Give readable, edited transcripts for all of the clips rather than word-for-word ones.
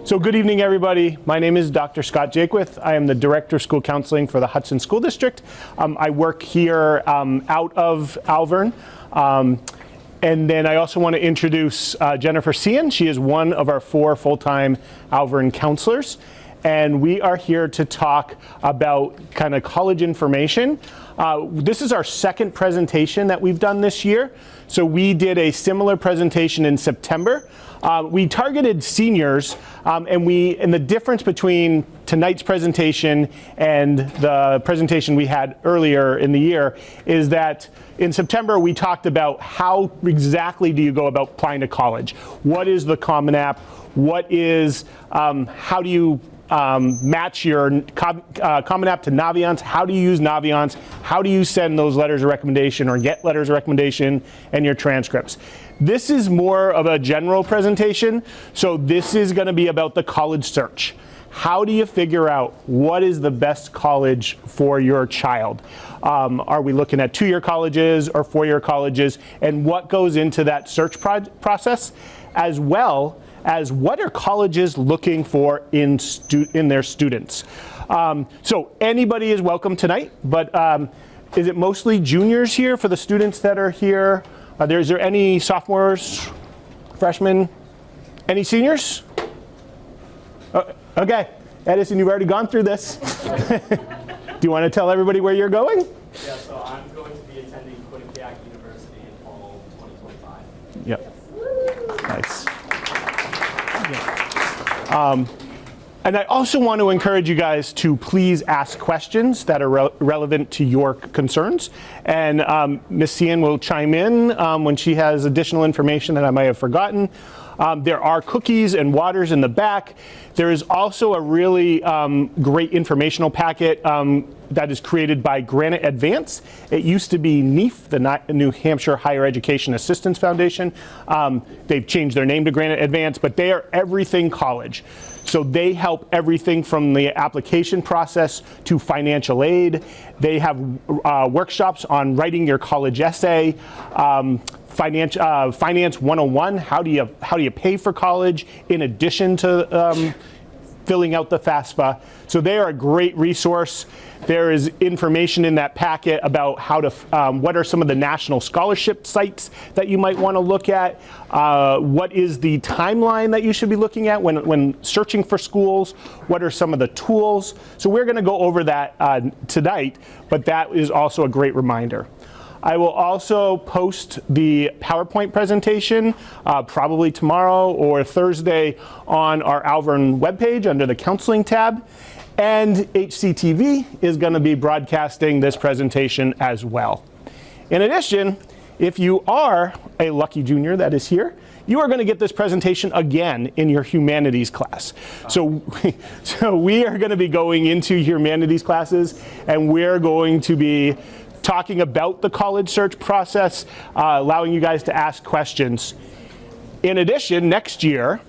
So good evening, everybody. My name is Dr. Scott Jakewith. I am the Director of School Counseling for the Hudson School District. I work here out of Alvirne. And then I also want to introduce Jennifer Cian. She is one of our 4 full-time Alvirne counselors. And we are here to talk about kind of college information. This is our second presentation that we've done this year. So we did a similar presentation in September. We targeted seniors, and the difference between tonight's presentation and the presentation we had earlier in the year is that in September we talked about how exactly do you go about applying to college. What is the Common App? What is, how do you match your Common App to Naviance? How do you use Naviance? How do you send those letters of recommendation or get letters of recommendation and your transcripts? This is more of a general presentation, so this is going to be about the college search. How do you figure out what is the best college for your child? Are we looking at 2-year colleges or 4-year colleges? And what goes into that search process, as well as what are colleges looking for in their students? So anybody is welcome tonight, but is it mostly juniors here for the students that are here? Is there any sophomores, freshmen, any seniors? Okay, Edison, you've already gone through this. Do you want to tell everybody where you're going? Yeah, so I'm going to be attending Quinnipiac University in fall 2025. Yep. Nice. Yeah. And I also want to encourage you guys to please ask questions that are relevant to your concerns. And Ms. Cian will chime in when she has additional information that I might have forgotten. There are cookies and waters in the back. There is also a really great informational packet that is created by Granite Advance. It used to be NEAF, the New Hampshire Higher Education Assistance Foundation. They've changed their name to Granite Advance, but they are everything college. So they help everything from the application process to financial aid. They have workshops on writing your college essay, Finance 101, how do you pay for college in addition to filling out the FAFSA. So they are a great resource. There is information in that packet about how to, what are some of the national scholarship sites that you might want to look at, what is the timeline that you should be looking at when searching for schools, what are some of the tools. So we're going to go over that tonight, but that is also a great reminder. I will also post the PowerPoint presentation probably tomorrow or Thursday on our Alvirne webpage under the Counseling tab. And HCTV is going to be broadcasting this presentation as well. In addition, if you are a lucky junior that is here, you are going to get this presentation again in your humanities class. So we are going to be going into humanities classes, and we're going to be talking about the college search process, allowing you guys to ask questions. In addition, next year,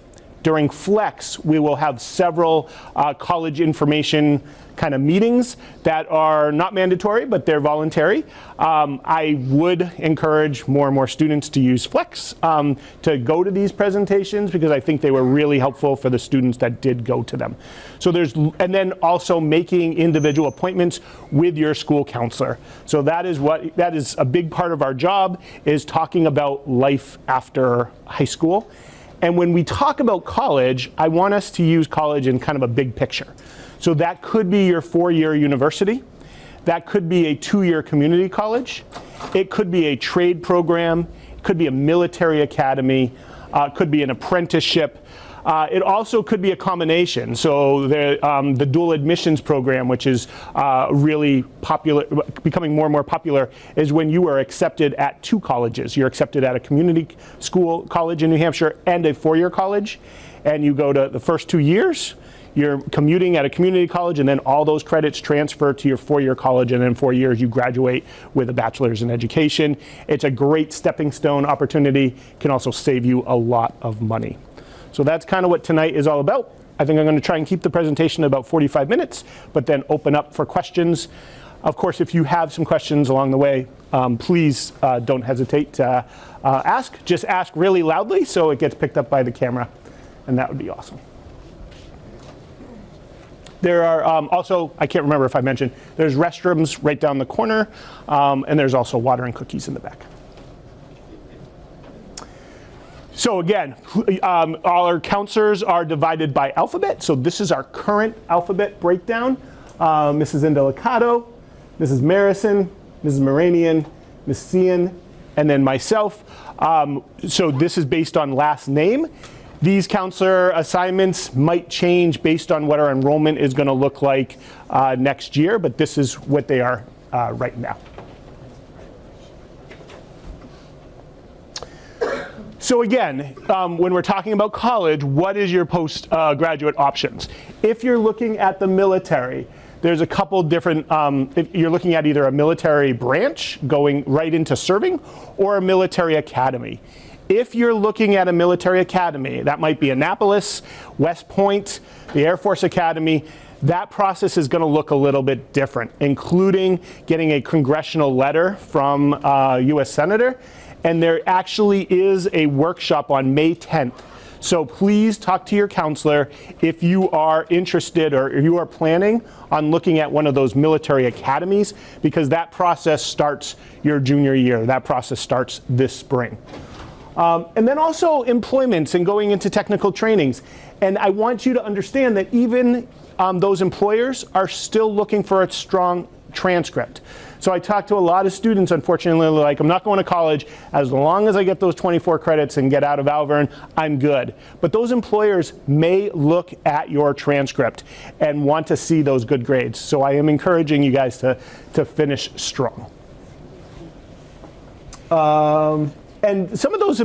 during Flex, we will have several college information kind of meetings that are not mandatory, but they're voluntary. I would encourage more and more students to use Flex to go to these presentations, because I think they were really helpful for the students that did go to them. So and then also making individual appointments with your school counselor. So that is a big part of our job, is talking about life after high school. And when we talk about college, I want us to use college in kind of a big picture. So that could be your 4-year university. That could be a 2-year community college. It could be a trade program. It could be a military academy. It could be an apprenticeship. It also could be a combination. So the dual admissions program, which is really popular, becoming more and more popular, is when you are accepted at 2 colleges. You're accepted at a community school college in New Hampshire and a 4-year college, and you go to the first 2 years. You're commuting at a community college, and then all those credits transfer to your 4-year college, and in 4 years you graduate with a bachelor's in education. It's a great stepping stone opportunity. Can also save you a lot of money. So that's kind of what tonight is all about. I think I'm going to try and keep the presentation about 45 minutes, but then open up for questions. Of course, if you have some questions along the way, please don't hesitate to ask. Just ask really loudly so it gets picked up by the camera, and that would be awesome. There are also, I can't remember if I mentioned, there's restrooms right down the corner, and there's also water and cookies in the back. So again, all our counselors are divided by alphabet. So this is our current alphabet breakdown. Mrs. Indelicato, Mrs. Marison, Mrs. Moranian, Ms. Cian, and then myself. So this is based on last name. These counselor assignments might change based on what our enrollment is going to look like next year, but this is what they are right now. So again, when we're talking about college, what is your postgraduate options? If you're looking at the military, there's a couple different, if you're looking at either a military branch going right into serving or a military academy. If you're looking at a military academy, that might be Annapolis, West Point, the Air Force Academy, that process is going to look a little bit different, including getting a congressional letter from a U.S. Senator. And there actually is a workshop on May 10th. So please talk to your counselor if you are interested or if you are planning on looking at one of those military academies, because that process starts your junior year. That process starts this spring. And then also employments and going into technical trainings. And I want you to understand that even those employers are still looking for a strong transcript. So I talked to a lot of students, unfortunately, like, I'm not going to college. As long as I get those 24 credits and get out of Alvirne, I'm good. But those employers may look at your transcript and want to see those good grades. So I am encouraging you guys to finish strong. And some of those,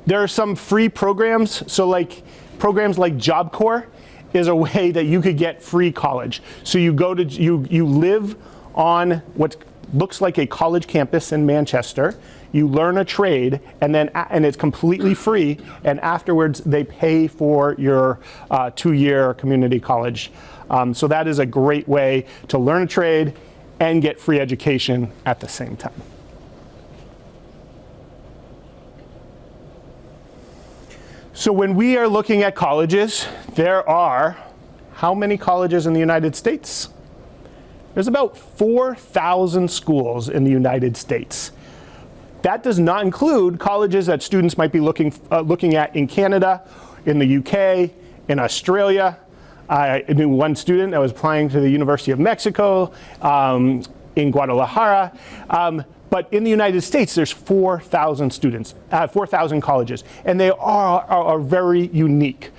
there are some free programs. So like programs like Job Corps is a way that you could get free college. So you go to, you live on what looks like a college campus in Manchester, you learn a trade, and it's completely free, and afterwards they pay for your 2-year community college. So that is a great way to learn a trade and get free education at the same time. So when we are looking at colleges, there are how many colleges in the United States? There's about 4,000 schools in the United States. That does not include colleges that students might be looking at in Canada, in the UK, in Australia. I knew one student that was applying to the University of Mexico, in Guadalajara. But in the United States, there's 4,000 students, 4,000 colleges, and they are very unique.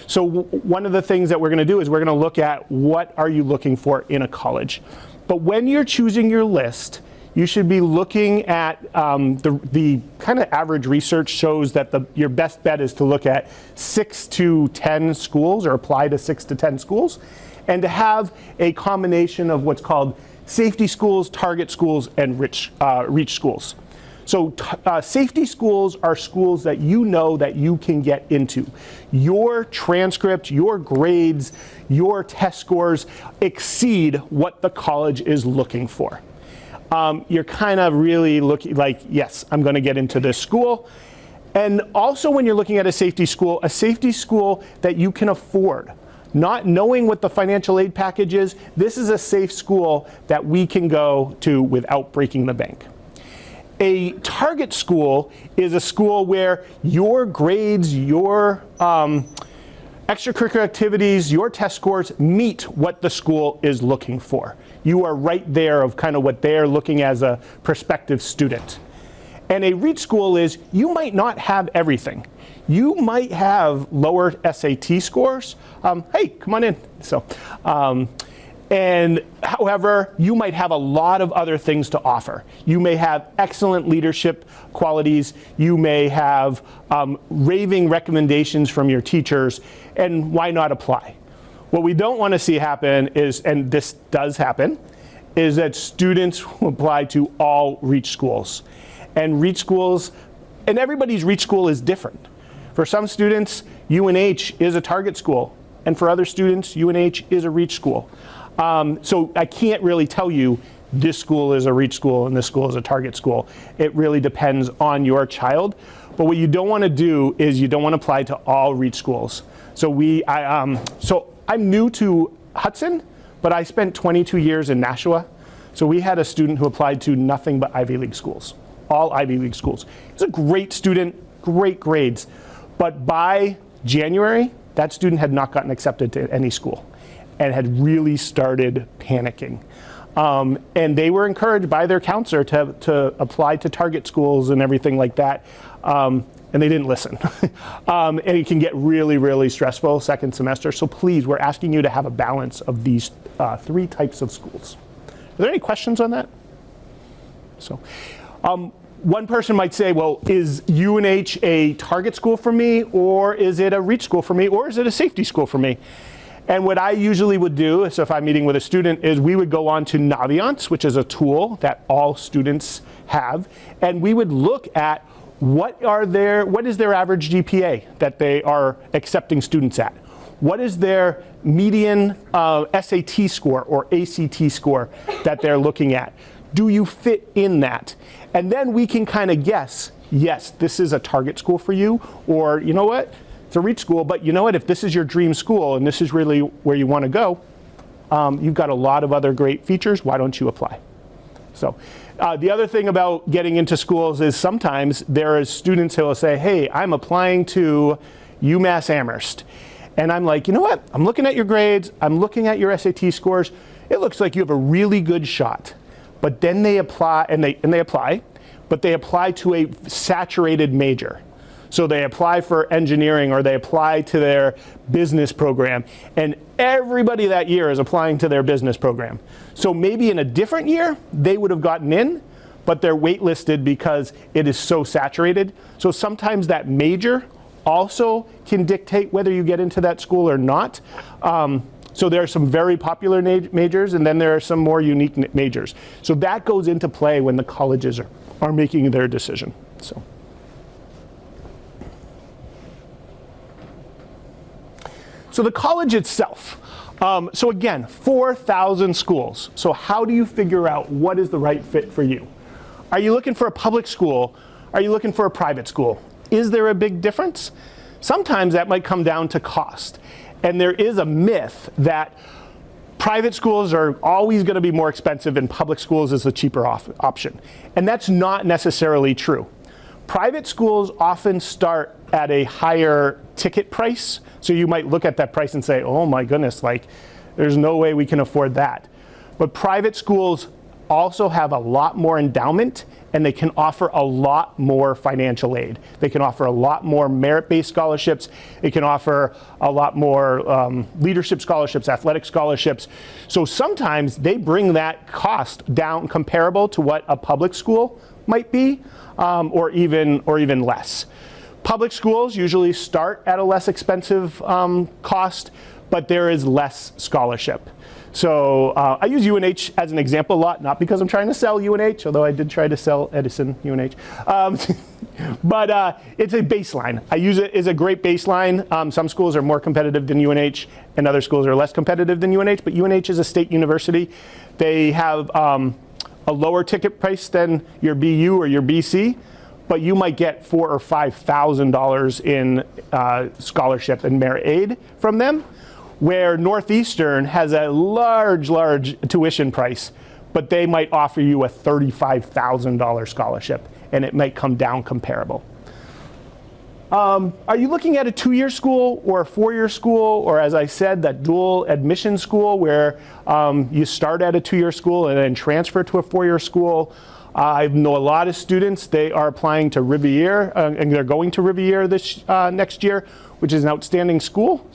So one of the things that we're going to do is we're going to look at what are you looking for in a college. But when you're choosing your list, you should be looking at the kind of average research shows that your best bet is to look at 6 to 10 schools or apply to 6 to 10 schools, and to have a combination of what's called safety schools, target schools, and reach schools. So safety schools are schools that you know that you can get into. Your transcript, your grades, your test scores exceed what the college is looking for. You're kind of really looking like, yes, I'm going to get into this school. And also when you're looking at a safety school that you can afford. Not knowing what the financial aid package is, this is a safe school that we can go to without breaking the bank. A target school is a school where your grades, your extracurricular activities, your test scores meet what the school is looking for. You are right there of kind of what they're looking as a prospective student. And a reach school is you might not have everything. You might have lower SAT scores. Hey, come on in. So, and however, you might have a lot of other things to offer. You may have excellent leadership qualities. You may have raving recommendations from your teachers, and why not apply? What we don't want to see happen is, and this does happen, is that students will apply to all reach schools. And reach schools, and everybody's reach school is different. For some students, UNH is a target school, and for other students, UNH is a reach school. So I can't really tell you this school is a reach school and this school is a target school. It really depends on your child. But what you don't want to do is you don't want to apply to all reach schools. So I'm new to Hudson, but I spent 22 years in Nashua. So we had a student who applied to nothing but Ivy League schools, all Ivy League schools. He was a great student, great grades. But by January, that student had not gotten accepted to any school and had really started panicking. And they were encouraged by their counselor to apply to target schools and everything like that. And they didn't listen. And it can get really, really stressful second semester. So please, we're asking you to have a balance of these 3 types of schools. Are there any questions on that? So, one person might say, well, is UNH a target school for me, or is it a reach school for me, or is it a safety school for me? And what I usually would do, so if I'm meeting with a student, is we would go on to Naviance, which is a tool that all students have, and we would look at what is their average GPA that they are accepting students at? What is their median SAT score or ACT score that they're looking at? Do you fit in that? And then we can kind of guess, yes, this is a target school for you, or you know what, it's a reach school, but you know what, if this is your dream school and this is really where you want to go, you've got a lot of other great features, why don't you apply? So the other thing about getting into schools is sometimes there are students who will say, hey, I'm applying to UMass Amherst. And I'm like, you know what? I'm looking at your grades. I'm looking at your SAT scores. It looks like you have a really good shot. But then they apply, but they apply to a saturated major. So they apply for engineering or they apply to their business program. And everybody that year is applying to their business program. So maybe in a different year, they would have gotten in, but they're waitlisted because it is so saturated. So sometimes that major also can dictate whether you get into that school or not. So there are some very popular majors, and then there are some more unique majors. So that goes into play when the colleges are making their decision. So the college itself. So again, 4,000 schools. So how do you figure out what is the right fit for you? Are you looking for a public school? Are you looking for a private school? Is there a big difference? Sometimes that might come down to cost. And there is a myth that private schools are always going to be more expensive and public schools is the cheaper option. And that's not necessarily true. Private schools often start at a higher ticket price. So you might look at that price and say, oh my goodness, like there's no way we can afford that. But private schools also have a lot more endowment, and they can offer a lot more financial aid. They can offer a lot more merit-based scholarships. It can offer a lot more leadership scholarships, athletic scholarships. So sometimes they bring that cost down comparable to what a public school might be, or even less. Public schools usually start at a less expensive cost, but there is less scholarship. So I use UNH as an example a lot, not because I'm trying to sell UNH, although I did try to sell Edison UNH. But it's a baseline. I use it as a great baseline. Some schools are more competitive than UNH, and other schools are less competitive than UNH, but UNH is a state university. They have a lower ticket price than your BU or your BC, but you might get $4,000 or $5,000 in scholarship and merit aid from them, where Northeastern has a large tuition price, but they might offer you a $35,000 scholarship, and it might come down comparable. Are you looking at a 2-year school or a 4-year school, or as I said, that dual admission school where you start at a 2-year school and then transfer to a 4-year school? I know a lot of students, they are applying to Riviere, and they're going to Riviere this next year, which is an outstanding school,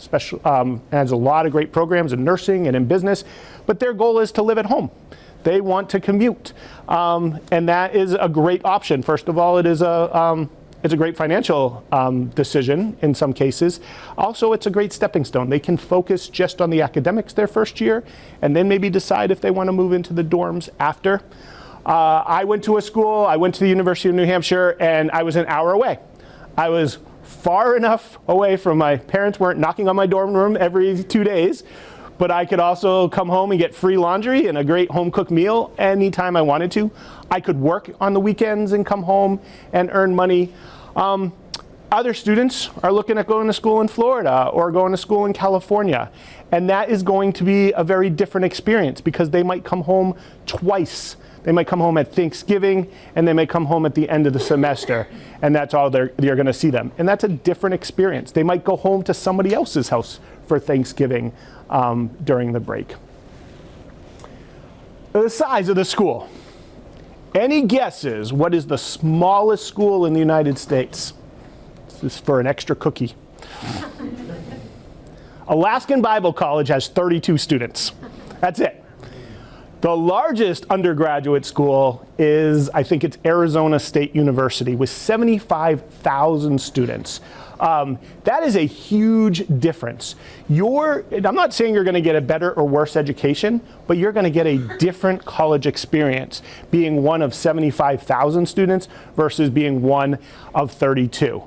has a lot of great programs in nursing and in business, but their goal is to live at home. They want to commute, and that is a great option. First of all, it's a great financial decision in some cases. Also, it's a great stepping stone. They can focus just on the academics their first year, and then maybe decide if they want to move into the dorms after. I went to the University of New Hampshire, and I was an hour away. I was far enough away from my parents weren't knocking on my dorm room every 2 days, but I could also come home and get free laundry and a great home cooked meal anytime I wanted to. I could work on the weekends and come home and earn money. Other students are looking at going to school in Florida or going to school in California. And that is going to be a very different experience because they might come home twice. They might come home at Thanksgiving and they may come home at the end of the semester. And that's all you're going to see them. And that's a different experience. They might go home to somebody else's house for Thanksgiving during the break. The size of the school. Any guesses what is the smallest school in the United States? This is for an extra cookie. Alaskan Bible College has 32 students. That's it. The largest undergraduate school is, I think it's Arizona State University with 75,000 students. That is a huge difference. I'm not saying you're going to get a better or worse education, but you're going to get a different college experience being one of 75,000 students versus being one of 32.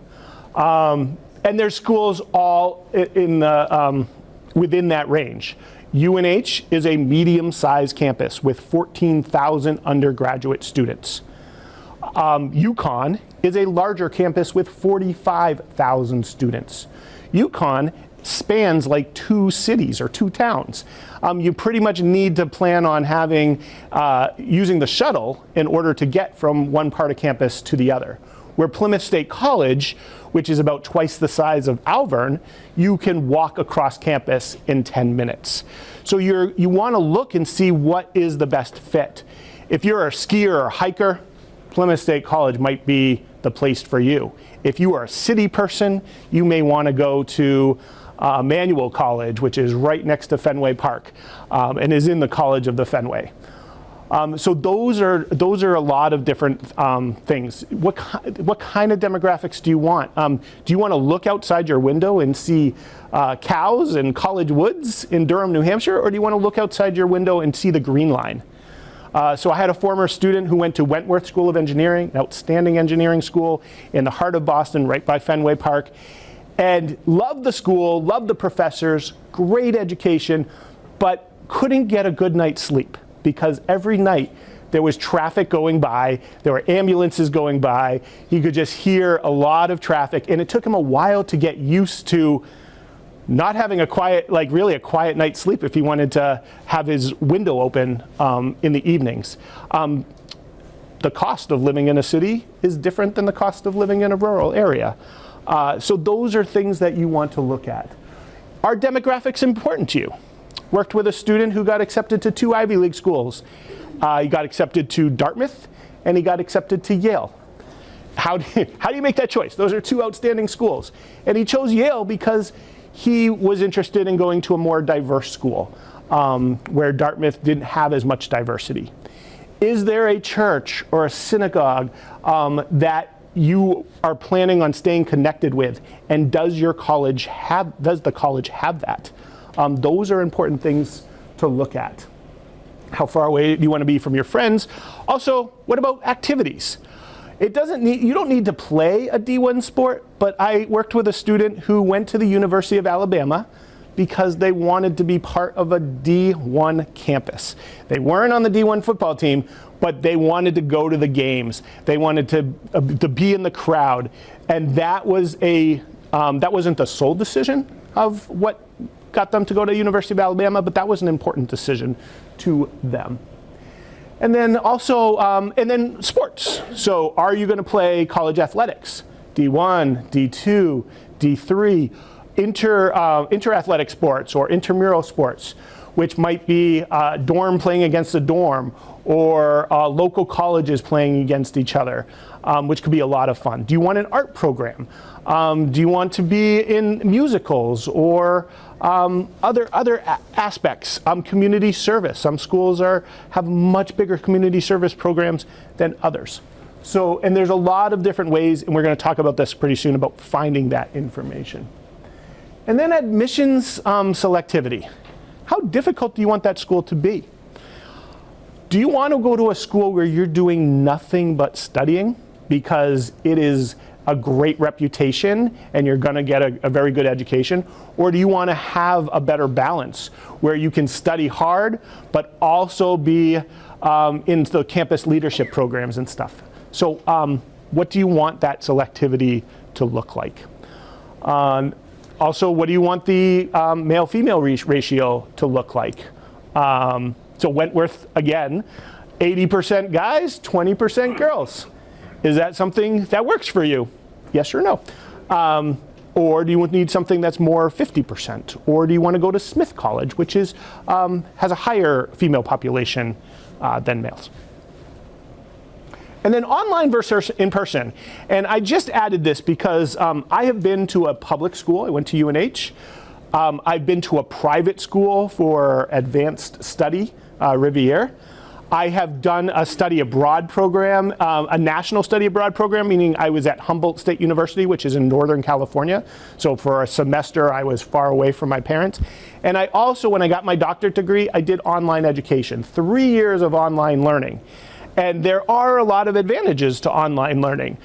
And there's schools all in the, within that range. UNH is a medium-sized campus with 14,000 undergraduate students. UConn is a larger campus with 45,000 students. UConn spans like 2 cities or 2 towns. You pretty much need to plan on having, using the shuttle in order to get from one part of campus to the other. Where Plymouth State College, which is about twice the size of Alvirne, you can walk across campus in 10 minutes. So you want to look and see what is the best fit. If you're a skier or a hiker, Plymouth State College might be the place for you. If you are a city person, you may want to go to Manual College, which is right next to Fenway Park and is in the College of the Fenway. So those are a lot of different things. What kind of demographics do you want? Do you want to look outside your window and see cows and college woods in Durham, New Hampshire, or do you want to look outside your window and see the Green Line? So I had a former student who went to Wentworth School of Engineering, an outstanding engineering school in the heart of Boston, right by Fenway Park, and loved the school, loved the professors, great education, but couldn't get a good night's sleep because every night there was traffic going by, there were ambulances going by, he could just hear a lot of traffic, and it took him a while to get used to not having a quiet, like really a quiet night's sleep if he wanted to have his window open in the evenings. The cost of living in a city is different than the cost of living in a rural area. So those are things that you want to look at. Are demographics important to you? Worked with a student who got accepted to 2 Ivy League schools. He got accepted to Dartmouth and he got accepted to Yale. How do you make that choice? Those are 2 outstanding schools. And he chose Yale because he was interested in going to a more diverse school where Dartmouth didn't have as much diversity. Is there a church or a synagogue that you are planning on staying connected with? And does the college have that? Those are important things to look at. How far away do you want to be from your friends? Also, what about activities? You don't need to play a D1 sport, but I worked with a student who went to the University of Alabama because they wanted to be part of a D1 campus. They weren't on the D1 football team, but they wanted to go to the games. They wanted to be in the crowd. And that wasn't the sole decision of what got them to go to the University of Alabama, but that was an important decision to them. And then also, and then sports. So are you going to play college athletics? D1, D2, D3, inter-athletic sports or intramural sports, which might be a dorm playing against a dorm or local colleges playing against each other, which could be a lot of fun. Do you want an art program? Do you want to be in musicals or other aspects? Community service. Some schools have much bigger community service programs than others. So, and there's a lot of different ways, and we're going to talk about this pretty soon, about finding that information. And then admissions selectivity. How difficult do you want that school to be? Do you want to go to a school where you're doing nothing but studying because it is a great reputation and you're going to get a very good education? Or do you want to have a better balance where you can study hard but also be in the campus leadership programs and stuff? So what do you want that selectivity to look like? Also, what do you want the male-female ratio to look like? So Wentworth, again, 80% guys, 20% girls. Is that something that works for you? Yes or no? Or do you need something that's more 50%? Or do you want to go to Smith College, which has a higher female population than males? And then online versus in person. And I just added this because I have been to a public school. I went to UNH. I've been to a private school for advanced study, Riviere. I have done a study abroad program, a national study abroad program, meaning I was at Humboldt State University, which is in Northern California. So for a semester, I was far away from my parents. And I also, when I got my doctorate degree, I did online education, 3 years of online learning. And there are a lot of advantages to online learning.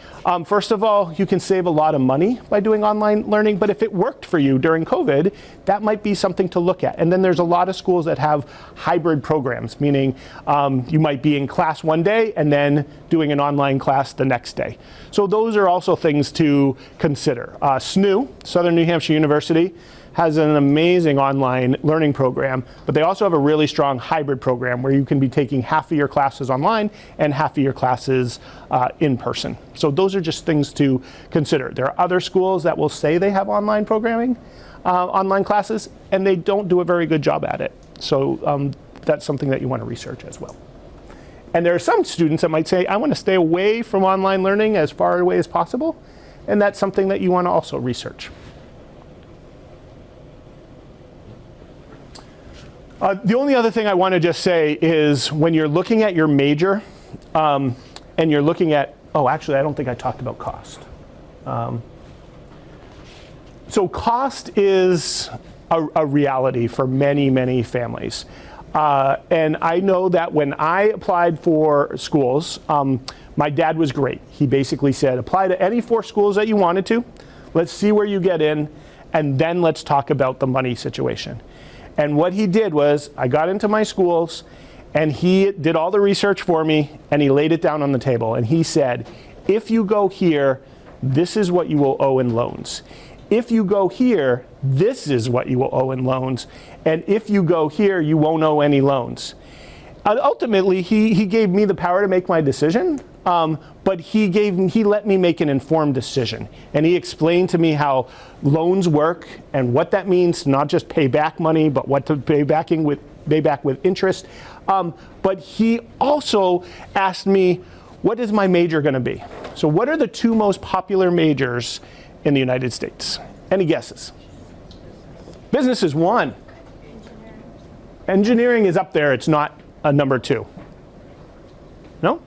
First of all, you can save a lot of money by doing online learning, but if it worked for you during COVID, that might be something to look at. And then there's a lot of schools that have hybrid programs, meaning you might be in class one day and then doing an online class the next day. So those are also things to consider. SNU, Southern New Hampshire University, has an amazing online learning program, but they also have a really strong hybrid program where you can be taking half of your classes online and half of your classes in person. So those are just things to consider. There are other schools that will say they have online programming, online classes, and they don't do a very good job at it. So that's something that you want to research as well. And there are some students that might say, I want to stay away from online learning as far away as possible, and that's something that you want to also research. The only other thing I want to just say is when you're looking at your major and you're looking at, oh, actually, I don't think I talked about cost. So cost is a reality for many, many families. And I know that when I applied for schools, my dad was great. He basically said, apply to any 4 schools that you wanted to. Let's see where you get in, and then let's talk about the money situation. And what he did was, I got into my schools, and he did all the research for me, and he laid it down on the table. And he said, if you go here, this is what you will owe in loans. If you go here, this is what you will owe in loans. And if you go here, you won't owe any loans. Ultimately, he gave me the power to make my decision, but he let me make an informed decision. And he explained to me how loans work and what that means to not just pay back money, but what to pay back with interest. But he also asked me, what is my major going to be? So what are the 2 most popular majors in the United States? Any guesses? Business is 1. Engineering is up there. It's not a number 2. No?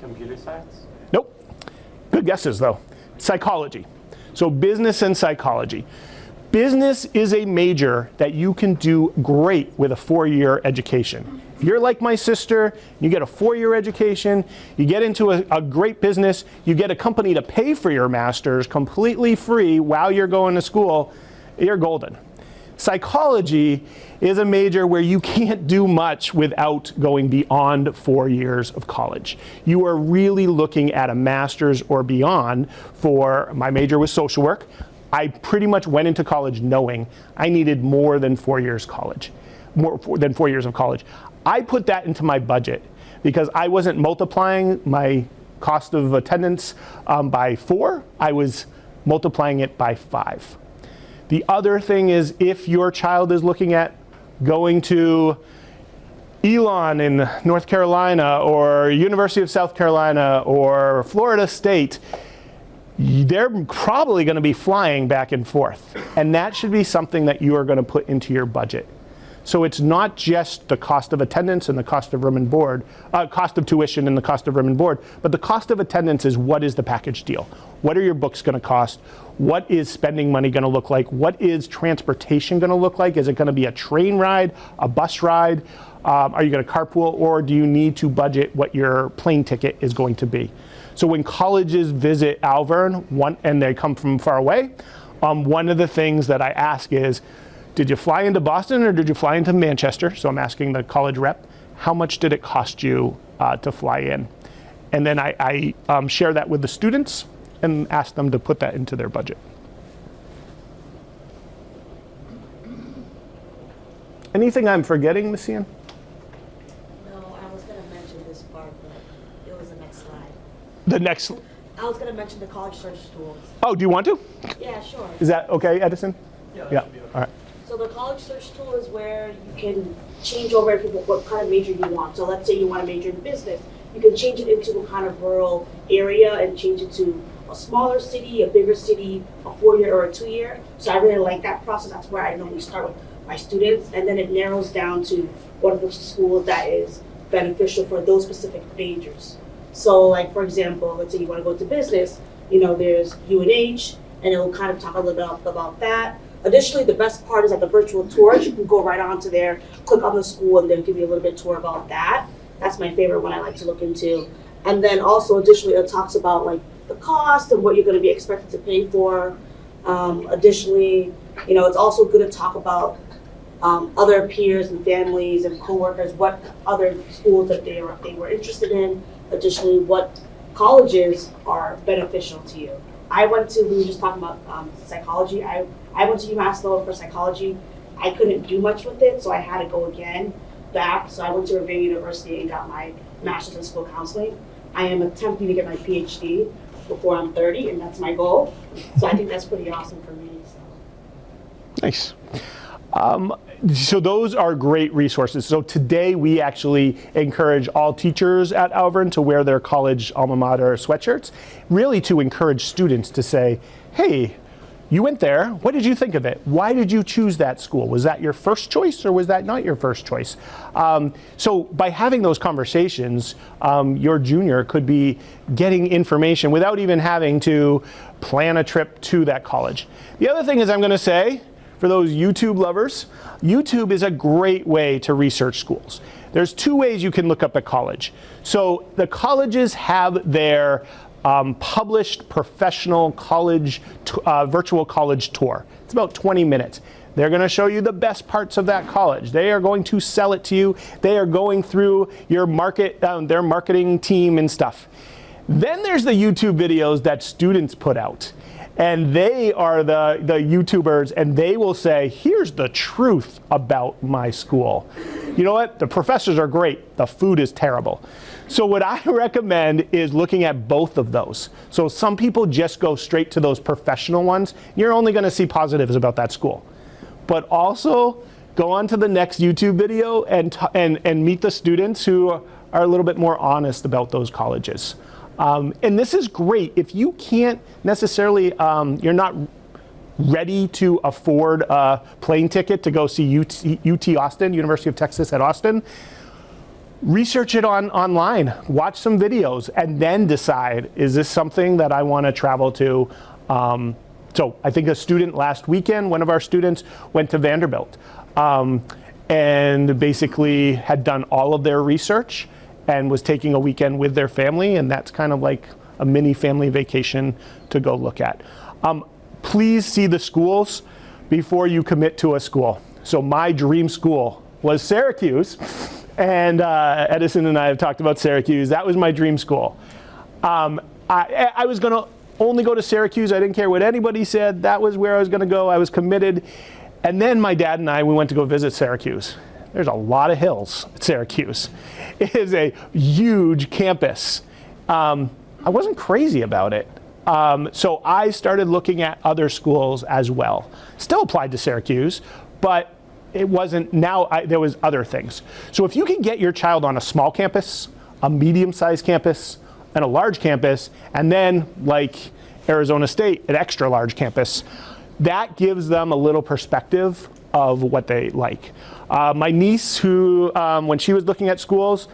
Computer science? Nope. Good guesses, though. Psychology. So business and psychology. Business is a major that you can do great with a 4-year education. If you're like my sister, you get a 4-year education, you get into a great business, you get a company to pay for your master's completely free while you're going to school, you're golden. Psychology is a major where you can't do much without going beyond 4 years of college. You are really looking at a master's or beyond. For my major was social work. I pretty much went into college knowing I needed more than 4 years college, more than 4 years of college. I put that into my budget because I wasn't multiplying my cost of attendance by 4. I was multiplying it by 5. The other thing is, if your child is looking at going to Elon in North Carolina or University of South Carolina or Florida State, they're probably going to be flying back and forth. And that should be something that you are going to put into your budget. So it's not just the cost of attendance and the cost of room and board, cost of tuition and the cost of room and board, but the cost of attendance is what is the package deal? What are your books going to cost? What is spending money going to look like? What is transportation going to look like? Is it going to be a train ride, a bus ride? Are you going to carpool, or do you need to budget what your plane ticket is going to be? So when colleges visit Alvirne, and they come from far away, one of the things that I ask is, did you fly into Boston or did you fly into Manchester? So I'm asking the college rep, how much did it cost you to fly in? And then I share that with the students. and ask them to put that into their budget. Anything I'm forgetting, Ms. Ian? No, I was going to mention this part, but it was the next slide. The next, I was going to mention the college search tools. oh, do you want to? Yeah, sure. Is that okay, Edison? Yeah, that Yeah, should be okay. all right. So the college search tool is where you can change over what kind of major you want. So let's say you want to major in business. You can change it into a kind of rural area and change it to a smaller city, a bigger city, a 4-year or a 2-year. So I really like that process. That's where I normally start with my students. And then it narrows down to one of the schools that is beneficial for those specific majors. So like, for example, let's say you want to go to business, there's UNH, and it will kind of talk a little bit about that. Additionally, the best part is that the virtual tours, you can go right onto there, click on the school, and they'll give you a little bit tour about that. That's my favorite one I like to look into. And then also, additionally, it talks about like the cost and what you're going to be expected to pay for. Additionally, it's also good to talk about other peers and families and coworkers, what other schools that they were interested in. Additionally, what colleges are beneficial to you. We were just talking about psychology. I went to UMass Lowell for psychology. I couldn't do much with it, so I had to go again back. So I went to Alvirne University and got my master's in school counseling. I am attempting to get my PhD before I'm 30, and that's my goal. So I think that's pretty awesome for me. So. Nice. So those are great resources. So today we actually encourage all teachers at Alvirne to wear their college alma mater sweatshirts, really to encourage students to say, hey, you went there, what did you think of it? Why did you choose that school? Was that your first choice or was that not your first choice? So by having those conversations, your junior could be getting information without even having to plan a trip to that college. The other thing is I'm going to say, for those YouTube lovers, YouTube is a great way to research schools. There's 2 ways you can look up a college. So the colleges have their published professional college, virtual college tour. It's about 20 minutes. They're going to show you the best parts of that college. They are going to sell it to you. They are going through your their marketing team and stuff. Then there's the YouTube videos that students put out. And they are the YouTubers, and they will say, here's the truth about my school. You know what? The professors are great. The food is terrible. So what I recommend is looking at both of those. So some people just go straight to those professional ones. You're only going to see positives about that school. But also go on to the next YouTube video and meet the students who are a little bit more honest about those colleges. And this is great if you can't necessarily, you're not ready to afford a plane ticket to go see UT Austin, University of Texas at Austin. Research it online, watch some videos, and then decide, is this something that I want to travel to? So I think a student last weekend, one of our students went to Vanderbilt and basically had done all of their research and was taking a weekend with their family, and that's kind of like a mini family vacation to go look at. Please see the schools before you commit to a school. So my dream school was Syracuse, and Edison and I have talked about Syracuse. That was my dream school. I was gonna only go to Syracuse. I didn't care what anybody said. That was where I was gonna go. I was committed. And then my dad and I, we went to go visit Syracuse. There's a lot of hills at Syracuse. It is a huge campus. I wasn't crazy about it. So I started looking at other schools as well. Still applied to Syracuse, but it wasn't, there was other things. So if you can get your child on a small campus, a medium-sized campus, and a large campus, and then like Arizona State, an extra large campus, that gives them a little perspective of what they like. My niece, who, when she was looking at schools,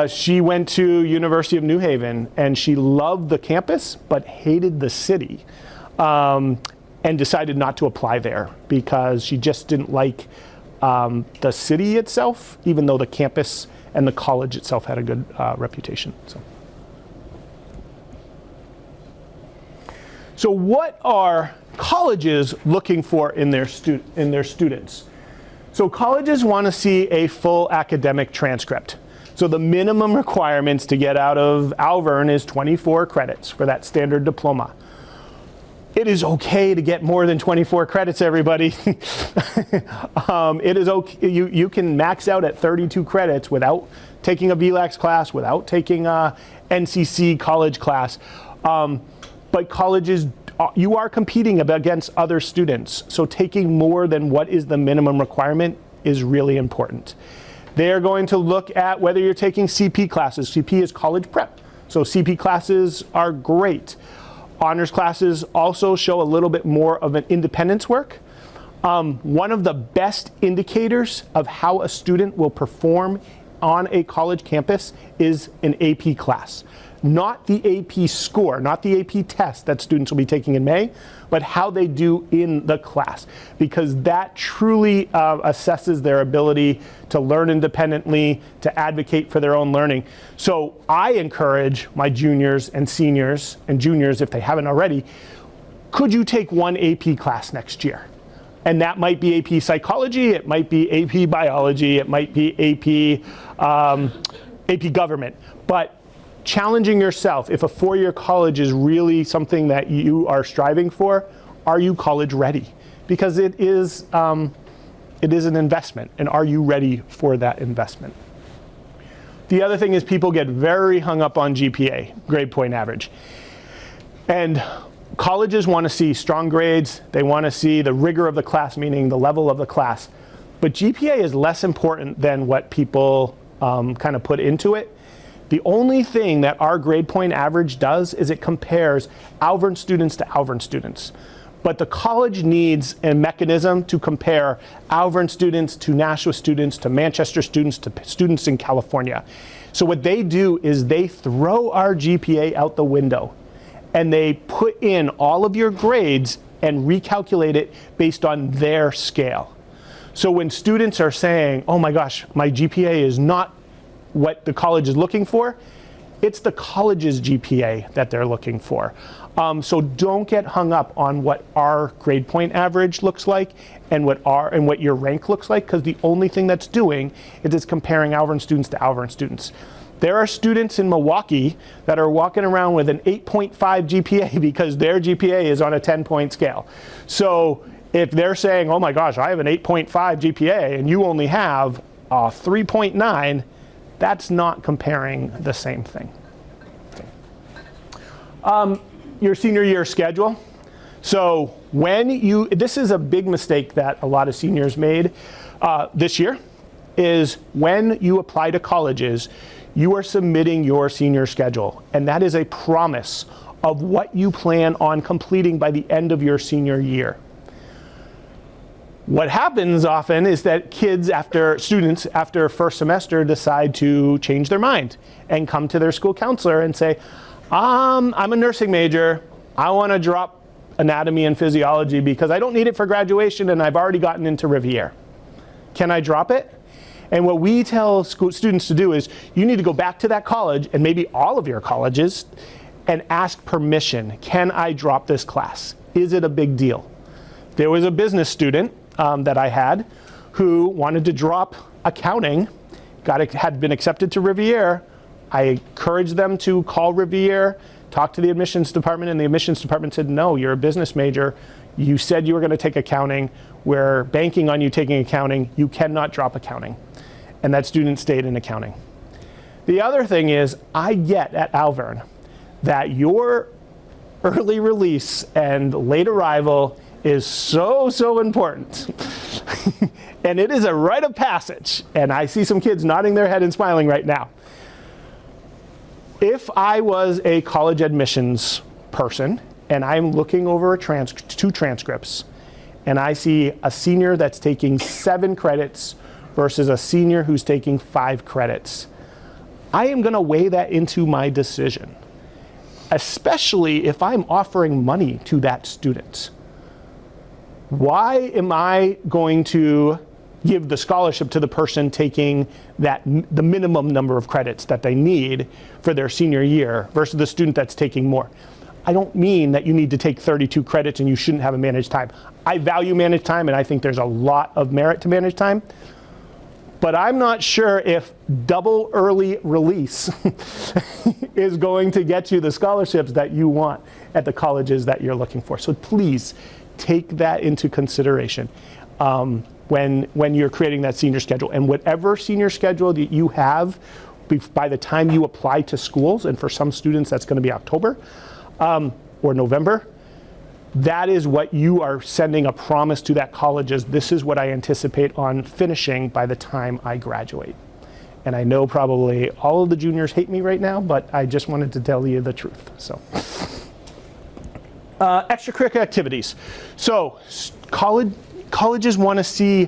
she went to University of New Haven, and she loved the campus, but hated the city, and decided not to apply there because she just didn't like the city itself, even though the campus and the college itself had a good reputation. So what are colleges looking for in their students? So colleges want to see a full academic transcript. So the minimum requirements to get out of Alvirne is 24 credits for that standard diploma. It is okay to get more than 24 credits, everybody. It is okay. You can max out at 32 credits without taking a VLAX class, without taking a NCC college class. But colleges, you are competing against other students. So taking more than what is the minimum requirement is really important. They are going to look at whether you're taking CP classes. CP is college prep. So CP classes are great. Honors classes also show a little bit more of an independence work. One of the best indicators of how a student will perform on a college campus is an AP class. Not the AP score, not the AP test that students will be taking in May, but how they do in the class, because that truly assesses their ability to learn independently, to advocate for their own learning. So I encourage my juniors and seniors and juniors, if they haven't already, could you take one AP class next year? And that might be AP psychology, it might be AP biology, it might be AP government. But challenging yourself, if a four-year college is really something that you are striving for, are you college ready? Because it is an investment, and are you ready for that investment? The other thing is people get very hung up on GPA, grade point average. And colleges want to see strong grades, they want to see the rigor of the class, meaning the level of the class. But GPA is less important than what people kind of put into it. The only thing that our grade point average does is it compares Alvirne students to Alvirne students. But the college needs a mechanism to compare Alvirne students to Nashua students to Manchester students to students in California. So what they do is they throw our GPA out the window and they put in all of your grades and recalculate it based on their scale. So when students are saying, oh my gosh, my GPA is not what the college is looking for, it's the college's GPA that they're looking for. So don't get hung up on what our grade point average looks like and what your rank looks like, because the only thing that's doing is it's comparing Alvirne students to Alvirne students. There are students in Milwaukee that are walking around with an 8.5 GPA because their GPA is on a 10-point scale. So if they're saying, oh my gosh, I have an 8.5 GPA and you only have a 3.9, that's not comparing the same thing. Your senior year schedule. So this is a big mistake that a lot of seniors made this year, is when you apply to colleges, you are submitting your senior schedule. And that is a promise of what you plan on completing by the end of your senior year. What happens often is that students after first semester decide to change their mind and come to their school counselor and say, I'm a nursing major, I want to drop anatomy and physiology because I don't need it for graduation and I've already gotten into Riviere. Can I drop it? And what we tell students to do is you need to go back to that college and maybe all of your colleges and ask permission. Can I drop this class? Is it a big deal? There was a business student that I had who wanted to drop accounting, had been accepted to Riviere. I encouraged them to call Riviere, talk to the admissions department, and the admissions department said, no, you're a business major. You said you were going to take accounting. We're banking on you taking accounting. You cannot drop accounting. And that student stayed in accounting. The other thing is, I get at Alvirne that your early release and late arrival is so important. And it is a rite of passage. And I see some kids nodding their head and smiling right now. If I was a college admissions person and I'm looking over two transcripts and I see a senior that's taking 7 credits versus a senior who's taking 5 credits, I am going to weigh that into my decision, especially if I'm offering money to that student. Why am I going to give the scholarship to the person taking the minimum number of credits that they need for their senior year versus the student that's taking more? I don't mean that you need to take 32 credits and you shouldn't have a managed time. I value managed time and I think there's a lot of merit to managed time. But I'm not sure if double early release is going to get you the scholarships that you want at the colleges that you're looking for. So please take that into consideration when you're creating that senior schedule. And whatever senior schedule that you have by the time you apply to schools, and for some students that's going to be October or November, that is what you are sending a promise to that college is, this is what I anticipate on finishing by the time I graduate. And I know probably all of the juniors hate me right now, but I just wanted to tell you the truth. So, extracurricular activities. So colleges want to see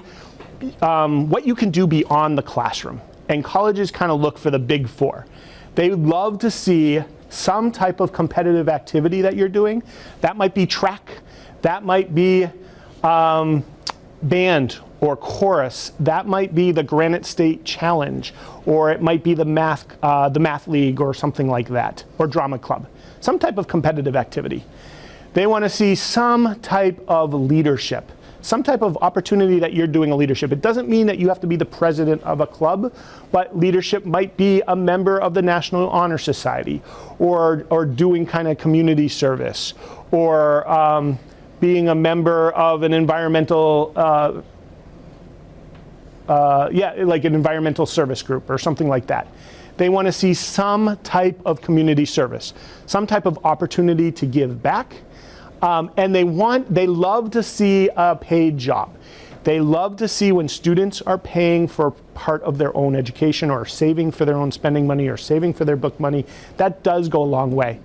what you can do beyond the classroom. And colleges kind of look for the big four. They love to see some type of competitive activity that you're doing. That might be track, that might be band or chorus, that might be the Granite State Challenge, or it might be the math league or something like that, or drama club, some type of competitive activity. They want to see some type of leadership, some type of opportunity that you're doing a leadership. It doesn't mean that you have to be the president of a club, but leadership might be a member of the National Honor Society, or doing kind of community service, or being a member of an environmental, like an environmental service group or something like that. They want to see some type of community service, some type of opportunity to give back. And they love to see a paid job. They love to see when students are paying for part of their own education, or saving for their own spending money, or saving for their book money. That does go a long way.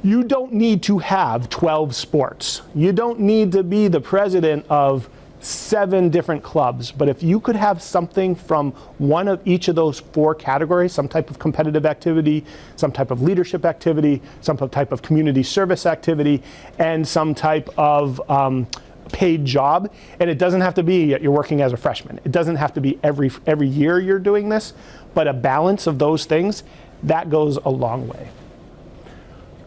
You don't need to have 12 sports. You don't need to be the president of 7 different clubs, but if you could have something from one of each of those 4 categories, some type of competitive activity, some type of leadership activity, some type of community service activity, and some type of paid job, and it doesn't have to be you're working as a freshman. It doesn't have to be every year you're doing this, but a balance of those things, that goes a long way.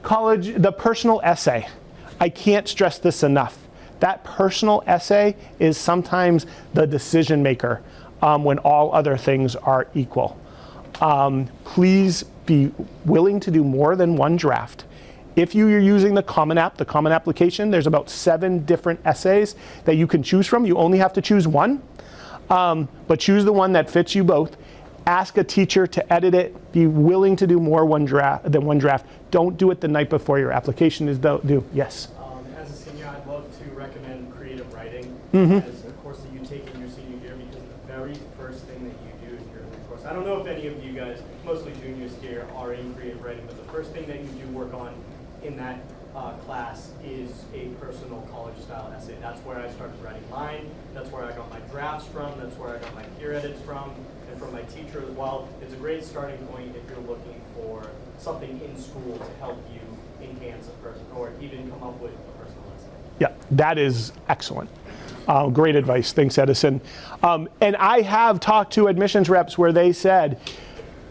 College, the personal essay. I can't stress this enough. That personal essay is sometimes the decision maker when all other things are equal. Please be willing to do more than one draft. If you are using the Common App, the Common Application, there's about 7 different essays that you can choose from. You only have to choose one, but choose the one that fits you both. Ask a teacher to edit it. Be willing to do more than one draft. Don't do it the night before your application is due. Yes? As a senior, I'd love to recommend creative writing as a course that you take in your senior year, because the very first thing that you do in your course, I don't know if any of you guys, mostly juniors here, are in creative writing, but the first thing that you do work on in that class is a personal college-style essay. That's where I started writing mine. That's where I got my drafts from. That's where I got my peer edits from, and from my teacher as well. It's a great starting point if you're looking for something in school to help you enhance a person, or even come up with a personal essay. Yeah, that is excellent. Great advice. Thanks, Edison. And I have talked to admissions reps where they said,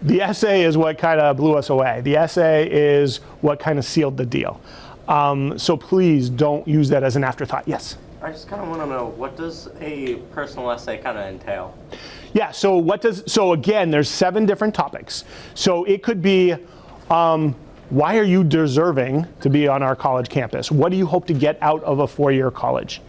the essay is what kind of blew us away. The essay is what kind of sealed the deal. So please don't use that as an afterthought. Yes? I just kind of want to know, what does a personal essay kind of entail? Yeah, so again, there's 7 different topics. So it could be, why are you deserving to be on our college campus? What do you hope to get out of a 4-year college?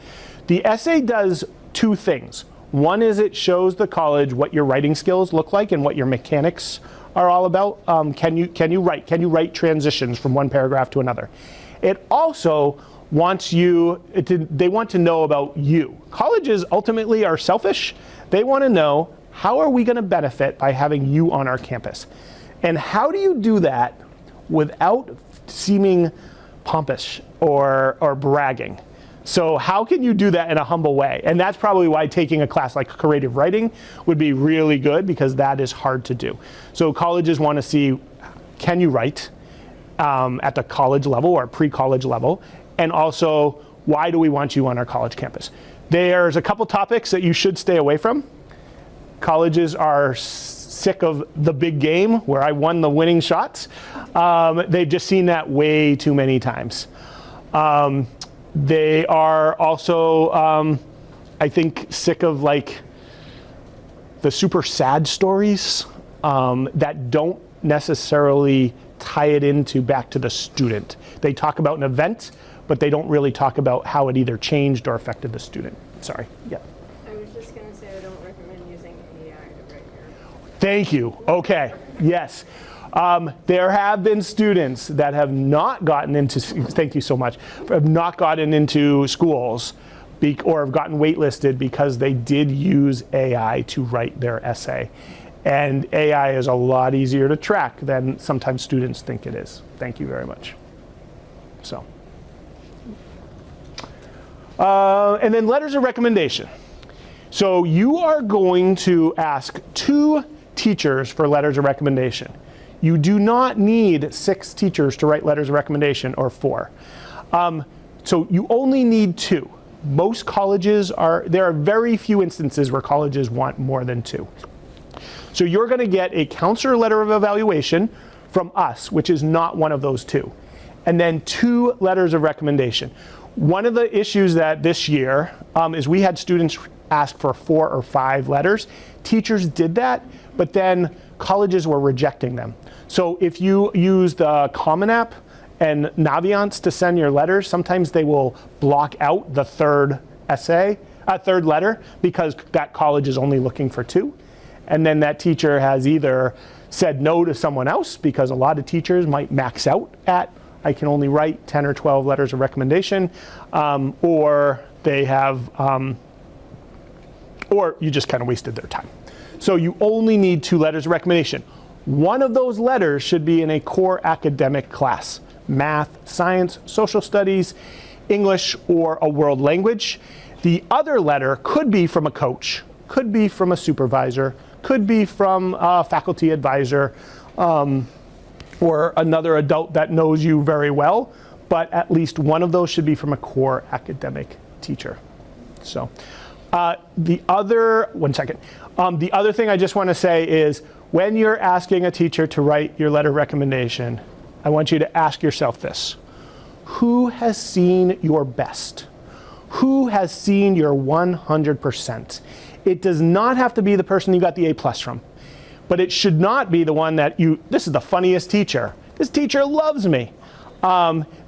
The essay does 2 things. One is it shows the college what your writing skills look like and what your mechanics are all about. Can you write transitions from one paragraph to another? It also wants they want to know about you. Colleges ultimately are selfish. They want to know, how are we going to benefit by having you on our campus? And how do you do that without seeming pompous or bragging? So how can you do that in a humble way? And that's probably why taking a class like creative writing would be really good, because that is hard to do. So colleges want to see, can you write at the college level or pre-college level? And also, why do we want you on our college campus? There's a couple topics that you should stay away from. Colleges are sick of the big game where I won the winning shots. They've just seen that way too many times. They are also, I think, sick of the super sad stories that don't necessarily tie it into back to the student. They talk about an event, but they don't really talk about how it either changed or affected the student. Sorry. Yeah. I was just going to say I don't recommend using AI to write your. Thank you. Okay. Yes. There have been students that have not gotten into, thank you so much, have not gotten into schools or have gotten waitlisted because they did use AI to write their essay. And AI is a lot easier to track than sometimes students think it is. Thank you very much. So, and then letters of recommendation. So you are going to ask 2 teachers for letters of recommendation. You do not need 6 teachers to write letters of recommendation, or 4. So you only need 2. Most colleges there are very few instances where colleges want more than 2. So you're going to get a counselor letter of evaluation from us, which is not one of those 2. And then 2 letters of recommendation. One of the issues that this year is we had students ask for 4 or 5 letters. Teachers did that, but then colleges were rejecting them. So if you use the Common App and Naviance to send your letters, sometimes they will block out the third letter, because that college is only looking for 2. And then that teacher has either said no to someone else, because a lot of teachers might max out at, I can only write 10 or 12 letters of recommendation, or they have, or you just kind of wasted their time. So you only need 2 letters of recommendation. One of those letters should be in a core academic class: math, science, social studies, English, or a world language. The other letter could be from a coach, could be from a supervisor, could be from a faculty advisor, or another adult that knows you very well, but at least one of those should be from a core academic teacher. So the other thing I just want to say is, when you're asking a teacher to write your letter of recommendation, I want you to ask yourself this: who has seen your best? Who has seen your 100%? It does not have to be the person you got the A+ from, but it should not be the one that this is the funniest teacher. This teacher loves me.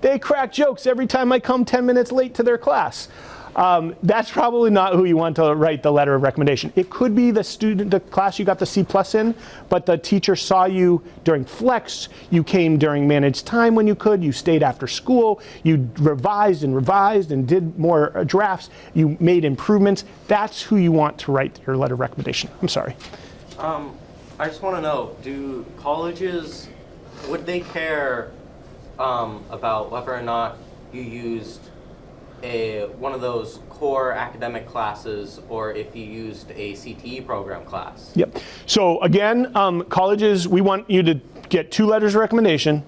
They crack jokes every time I come 10 minutes late to their class. That's probably not who you want to write the letter of recommendation. It could be the class you got the C+ in, but the teacher saw you during flex, you came during managed time when you could, you stayed after school, you revised and did more drafts, you made improvements. That's who you want to write your letter of recommendation. I'm sorry. I just want to know, do colleges, would they care about whether or not you used one of those core academic classes, or if you used a CTE program class? Yep. So again, colleges, we want you to get 2 letters of recommendation.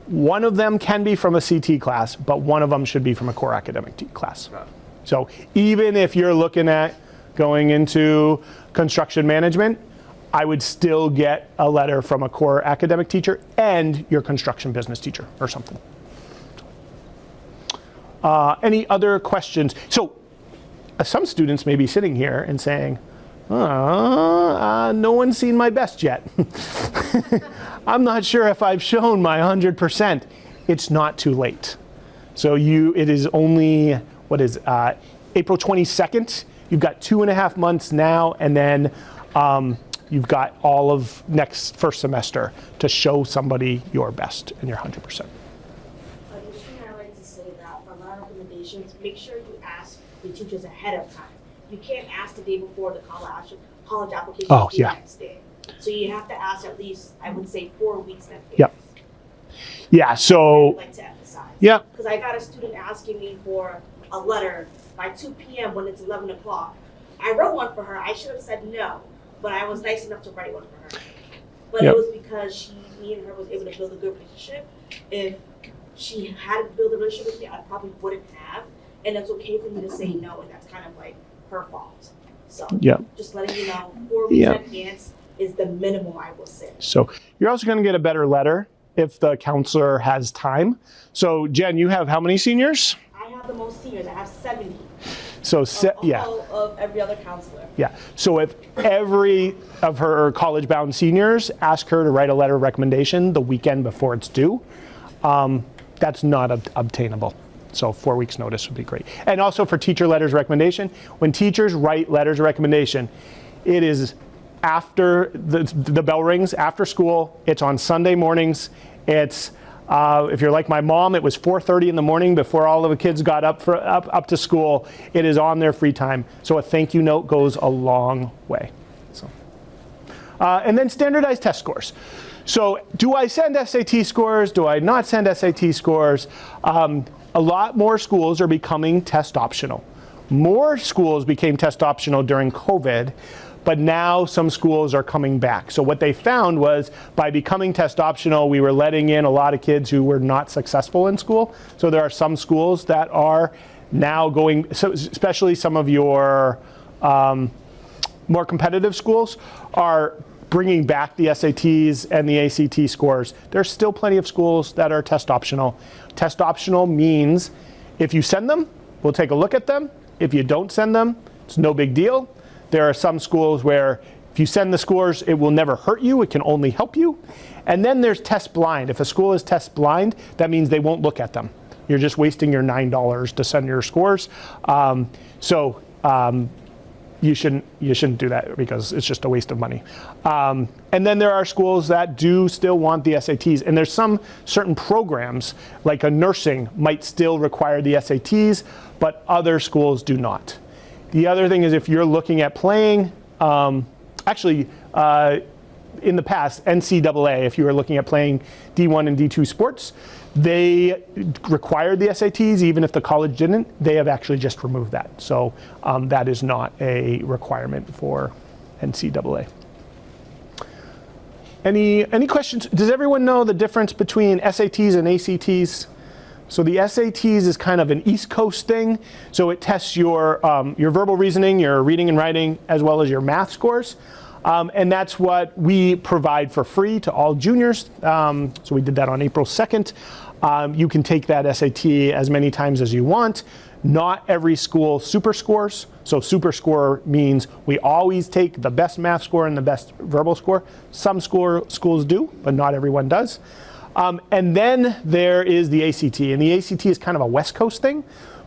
One of them can be from a CT class, but one of them should be from a core academic class. Okay. So even if you're looking at going into construction management, I would still get a letter from a core academic teacher and your construction business teacher or something. Any other questions? So some students may be sitting here and saying, no one's seen my best yet. I'm not sure if I've shown my 100%. It's not too late. So it is only, April 22nd. You've got 2.5 months now, and then you've got all of first semester to show somebody your best and your 100%. Make sure you ask the teachers ahead of time. You can't ask the day before the college application is due next day. So you have to ask at least, I would say, 4 weeks in advance. Yep. Yeah, so. I'd like to emphasize. Yeah. Because I got a student asking me for a letter by 2 p.m. when it's 11 o'clock. I wrote one for her. I should have said no, but I was nice enough to write one for her. But Yep. it was because me and her was able to build a good relationship. If she hadn't built a relationship with me, I probably wouldn't have. And it's okay for me to say no, and that's kind of like her fault. So just letting you know, 4 weeks in advance is the minimum I will say. So you're also going to get a better letter if the counselor has time. So Jen, you have how many seniors? I have the most seniors. I have 70. So yeah. All of every other counselor. Yeah. So if every of her college-bound seniors ask her to write a letter of recommendation the weekend before it's due, that's not obtainable. So 4 weeks notice would be great. And also for teacher letters of recommendation, when teachers write letters of recommendation, it is after the bell rings, after school. It's on Sunday mornings. It's if you're like my mom, it was 4:30 in the morning before all of the kids got up to school. It is on their free time. So a thank you note goes a long way. So, and then standardized test scores. So do I send SAT scores? Do I not send SAT scores? A lot more schools are becoming test optional. More schools became test optional during COVID, but now some schools are coming back. So what they found was by becoming test optional, we were letting in a lot of kids who were not successful in school. So there are some schools that are now going, so especially some of your more competitive schools are bringing back the SATs and the ACT scores. There's still plenty of schools that are test optional. Test optional means if you send them, we'll take a look at them. If you don't send them, it's no big deal. There are some schools where if you send the scores, it will never hurt you. It can only help you. And then there's test blind. If a school is test blind, that means they won't look at them. You're just wasting your $9 to send your scores. You shouldn't do that because it's just a waste of money. And then there are schools that do still want the SATs. And there's some certain programs, like a nursing, might still require the SATs, but other schools do not. The other thing is if you're looking at playing, in the past, NCAA, if you were looking at playing D1 and D2 sports, they required the SATs, even if the college didn't. They have actually just removed that. So that is not a requirement for NCAA. Any questions? Does everyone know the difference between SATs and ACTs? So the SATs is kind of an East Coast thing. So it tests your verbal reasoning, your reading and writing, as well as your math scores. And that's what we provide for free to all juniors. So we did that on April 2nd. You can take that SAT as many times as you want. Not every school super scores. So super score means we always take the best math score and the best verbal score. Some schools do, but not everyone does. And then there is the ACT, and the ACT is kind of a West Coast thing,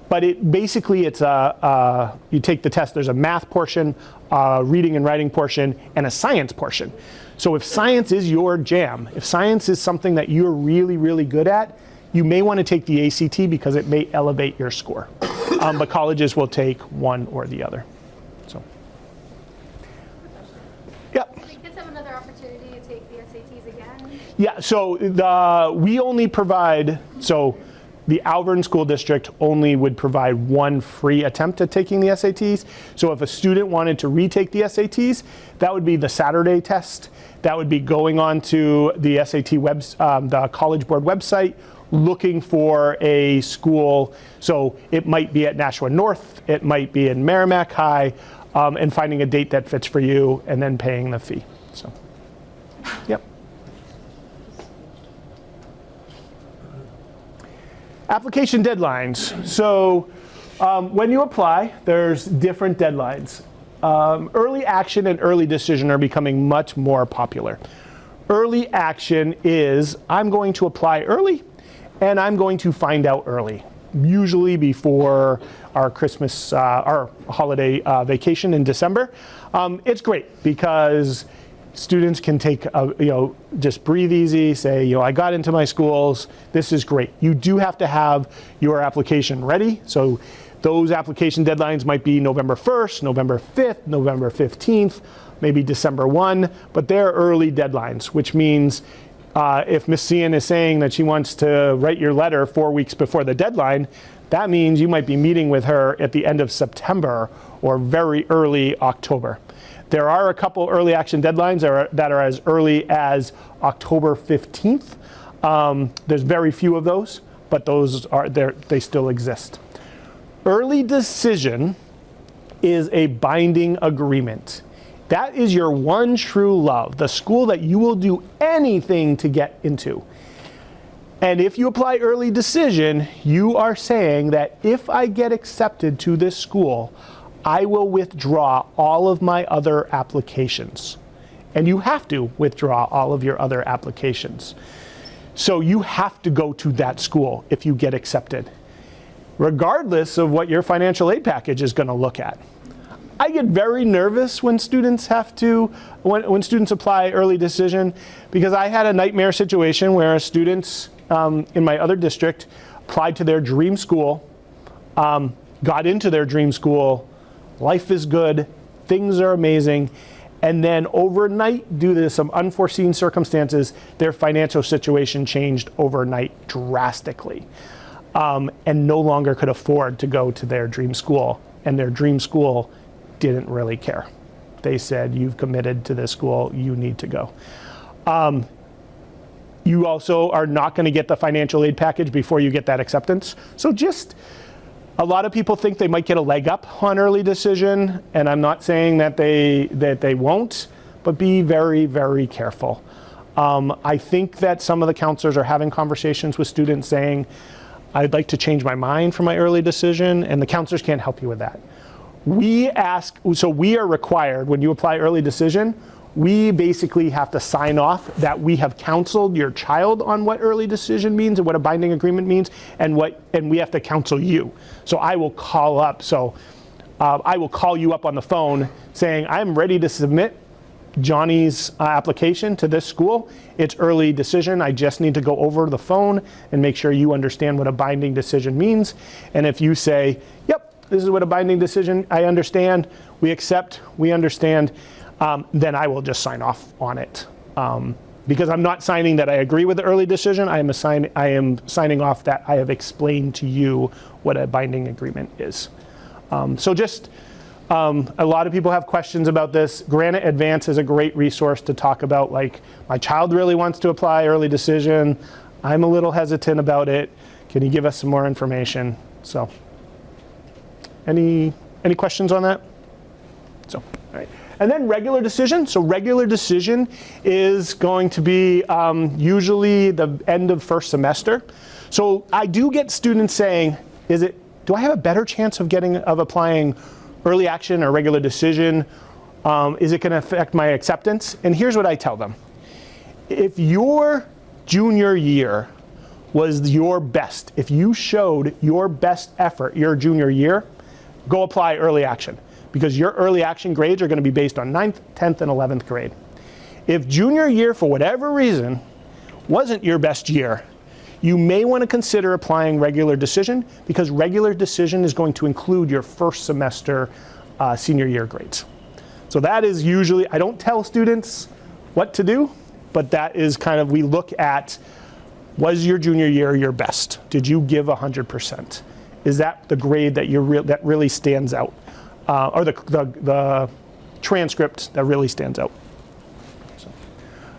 but it's you take the test. There's a math portion, reading and writing portion, and a science portion. So if science is your jam, if science is something that you're really, really good at, you may want to take the ACT because it may elevate your score. But colleges will take one or the other. So, yeah. Do kids have another opportunity to take the SATs again? Yeah, so we only provide, so the Alvirne School District only would provide one free attempt at taking the SATs. So if a student wanted to retake the SATs, that would be the Saturday test. That would be going on to the SAT the College Board website, looking for a school. So it might be at Nashua North, it might be in Merrimack High, and finding a date that fits for you and then paying the fee. So, yep. Application deadlines. So when you apply, there's different deadlines. Early action and early decision are becoming much more popular. Early action is I'm going to apply early and I'm going to find out early, usually before our Christmas, our holiday vacation in December. It's great because students can take, just breathe easy, say, I got into my schools, this is great. You do have to have your application ready. So those application deadlines might be November 1st, November 5th, November 15th, maybe December 1, but they're early deadlines, which means if Ms. Cian is saying that she wants to write your letter 4 weeks before the deadline, that means you might be meeting with her at the end of September or very early October. There are a couple early action deadlines that are as early as October 15th. There's very few of those, but those are there. They still exist. Early decision is a binding agreement. That is your one true love, the school that you will do anything to get into. And if you apply early decision, you are saying that if I get accepted to this school, I will withdraw all of my other applications. And you have to withdraw all of your other applications. So you have to go to that school if you get accepted, regardless of what your financial aid package is going to look at. I get very nervous when students when students apply early decision, because I had a nightmare situation where students in my other district applied to their dream school, got into their dream school, life is good, things are amazing, and then overnight, due to some unforeseen circumstances, their financial situation changed overnight drastically, and no longer could afford to go to their dream school, and their dream school didn't really care. They said, you've committed to this school, you need to go. You also are not going to get the financial aid package before you get that acceptance. So a lot of people think they might get a leg up on early decision, and I'm not saying that they won't, but be very, very careful. I think that some of the counselors are having conversations with students saying, I'd like to change my mind for my early decision, and the counselors can't help you with that. We are required, when you apply early decision, we basically have to sign off that we have counseled your child on what early decision means and what a binding agreement means, and we have to counsel you. So I will call up. I will call you up on the phone saying, I'm ready to submit Johnny's application to this school. It's early decision. I just need to go over the phone and make sure you understand what a binding decision means. And if you say, yep, this is what a binding decision, I understand, we accept, we understand, then I will just sign off on it. Because I'm not signing that I agree with the early decision, I am signing off that I have explained to you what a binding agreement is. A lot of people have questions about this. Granite Advance is a great resource to talk about, like, my child really wants to apply early decision, I'm a little hesitant about it, can you give us some more information? So, any questions on that? So, all right. And then regular decision. So regular decision is going to be usually the end of first semester. So I do get students saying, do I have a better chance of applying early action or regular decision? Is it going to affect my acceptance? And here's what I tell them. If your junior year was your best, if you showed your best effort your junior year, go apply early action, because your early action grades are going to be based on 9th, 10th, and 11th grade. If junior year, for whatever reason, wasn't your best year, you may want to consider applying regular decision, because regular decision is going to include your first semester senior year grades. So that is usually, I don't tell students what to do, but that is kind of, we look at, was your junior year your best? Did you give 100%? Is that the grade that that really stands out? Or the transcript that really stands out?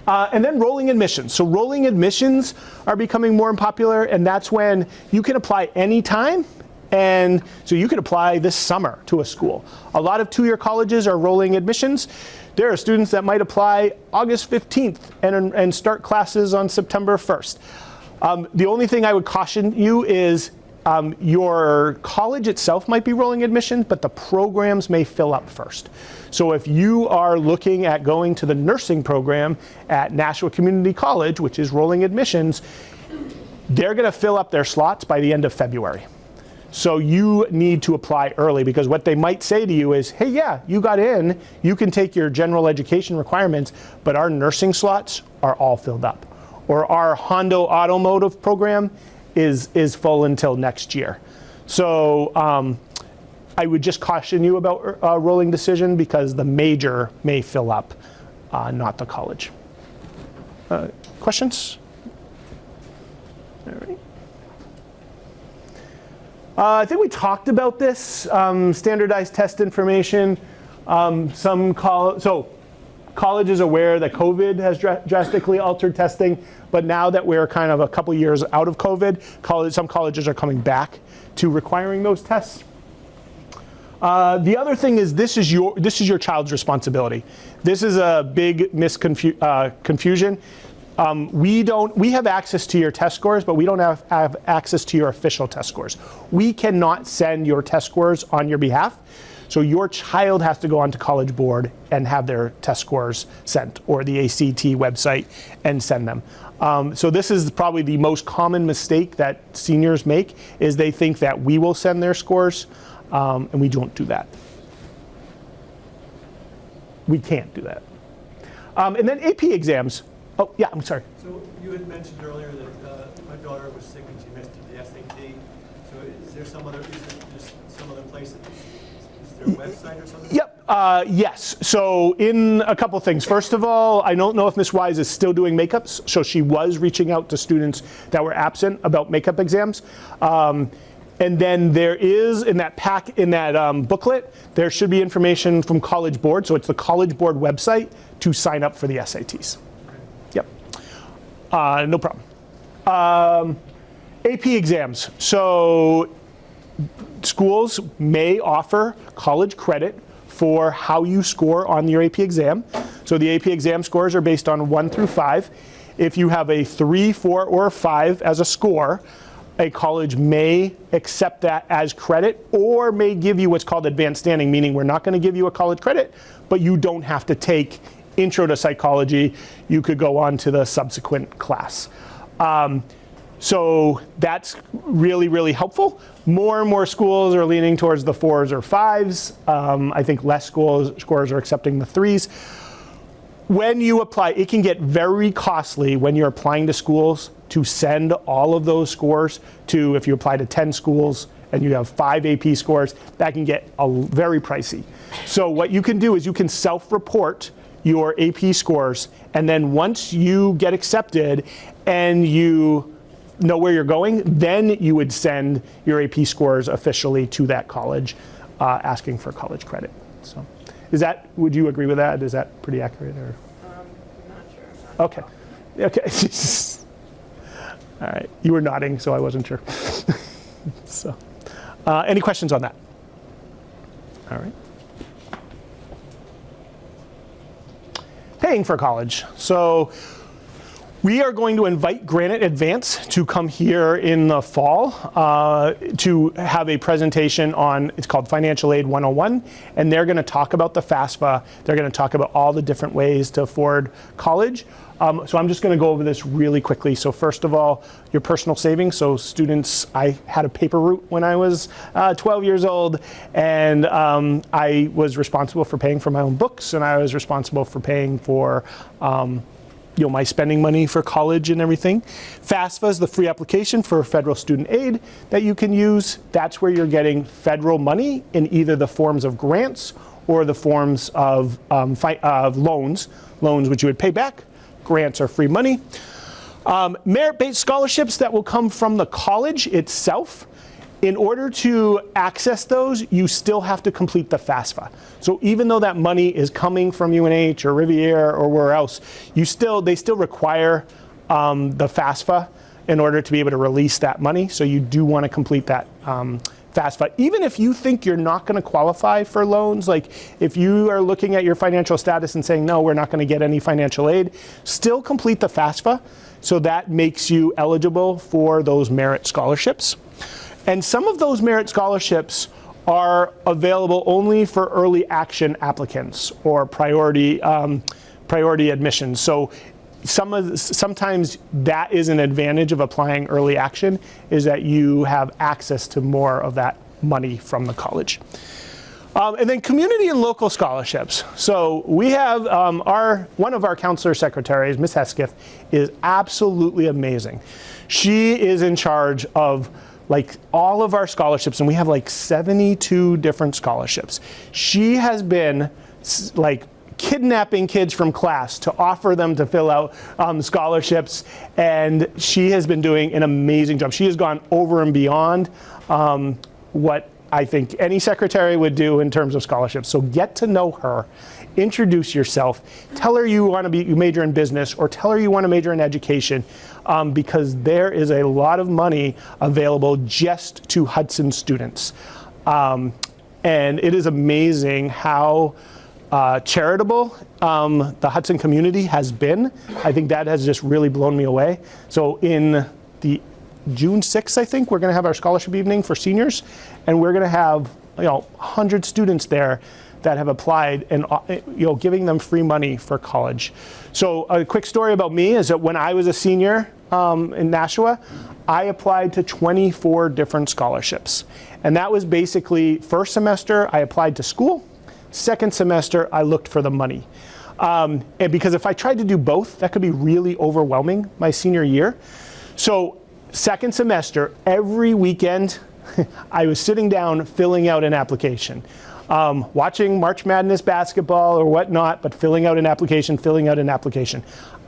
And then rolling admissions. So rolling admissions are becoming more popular, and that's when you can apply anytime. And so you could apply this summer to a school. A lot of two-year colleges are rolling admissions. There are students that might apply August 15th and start classes on September 1st. The only thing I would caution you is your college itself might be rolling admissions, but the programs may fill up first. So if you are looking at going to the nursing program at Nashua Community College, which is rolling admissions, they're going to fill up their slots by the end of February. So you need to apply early, because what they might say to you is, hey, yeah, you got in, you can take your general education requirements, but our nursing slots are all filled up. Or our Hondo Automotive program is full until next year. So I would just caution you about rolling decision, because the major may fill up, not the college. Questions? All right. I think we talked about this, standardized test information. College is aware that COVID has drastically altered testing, but now that we're kind of a couple years out of COVID, some colleges are coming back to requiring those tests. The other thing is this is your child's responsibility. This is a big confusion. We have access to your test scores, but we don't have access to your official test scores. We cannot send your test scores on your behalf. So your child has to go onto College Board and have their test scores sent, or the ACT website and send them. So this is probably the most common mistake that seniors make, is they think that we will send their scores, and we don't do that. We can't do that. And then AP exams. Oh, yeah, I'm sorry. So you had mentioned earlier that my daughter was sick and she missed the SAT. So is there some other place that is there a website or something? Yep. Yes. So in a couple things. First of all, I don't know if Ms. Wise is still doing makeups. So she was reaching out to students that were absent about makeup exams. And then there is in that booklet, there should be information from College Board. So it's the College Board website to sign up for the SATs. Yep. No problem. AP exams. So schools may offer college credit for how you score on your AP exam. So the AP exam scores are based on 1 through 5. If you have a 3, 4, or a 5 as a score, a college may accept that as credit, or may give you what's called advanced standing, meaning we're not going to give you a college credit, but you don't have to take Intro to Psychology. You could go on to the subsequent class. So that's really, really helpful. More and more schools are leaning towards the 4s or 5s. I think less schools are accepting the 3s. When you apply, it can get very costly when you're applying to schools to send all of those scores to, if you apply to 10 schools and you have 5 AP scores, that can get very pricey. So what you can do is you can self-report your AP scores, and then once you get accepted and you know where you're going, then you would send your AP scores officially to that college, asking for college credit. So, would you agree with that? Is that pretty accurate? Or? Not sure. Okay. Okay. All right. You were nodding, so I wasn't sure. So, any questions on that? All right. Paying for college. So we are going to invite Granite Advance to come here in the fall to have a presentation on, it's called Financial Aid 101, and they're going to talk about the FAFSA. They're going to talk about all the different ways to afford college. So I'm just going to go over this really quickly. So first of all, your personal savings. So students, I had a paper route when I was 12 years old, and I was responsible for paying for my own books, and I was responsible for paying for my spending money for college and everything. FAFSA is the free application for federal student aid that you can use. That's where you're getting federal money in either the forms of grants or the forms of loans which you would pay back. Grants are free money. Merit-based scholarships that will come from the college itself. In order to access those, you still have to complete the FAFSA. So even though that money is coming from UNH or Riviera or where else, they still require the FAFSA in order to be able to release that money. So you do want to complete that FAFSA. Even if you think you're not going to qualify for loans, like if you are looking at your financial status and saying, no, we're not going to get any financial aid, still complete the FAFSA. So that makes you eligible for those merit scholarships. And some of those merit scholarships are available only for early action applicants or priority admissions. So sometimes that is an advantage of applying early action, is that you have access to more of that money from the college. And then community and local scholarships. So we have one of our counselor secretaries, Ms. Hesketh, is absolutely amazing. She is in charge of all of our scholarships, and we have 72 different scholarships. She has been kidnapping kids from class to offer them to fill out scholarships, and she has been doing an amazing job. She has gone over and beyond what I think any secretary would do in terms of scholarships. So get to know her, introduce yourself, tell her you want to major in business, or tell her you want to major in education, because there is a lot of money available just to Hudson students. And it is amazing how charitable the Hudson community has been. I think that has just really blown me away. So in the June 6th, I think, we're going to have our scholarship evening for seniors, and we're going to have 100 students there that have applied and giving them free money for college. So a quick story about me is that when I was a senior in Nashua, I applied to 24 different scholarships. And that was basically first semester I applied to school, second semester I looked for the money. And because if I tried to do both, that could be really overwhelming my senior year. So second semester, every weekend, I was sitting down filling out an application. Watching March Madness basketball or whatnot, but filling out an application.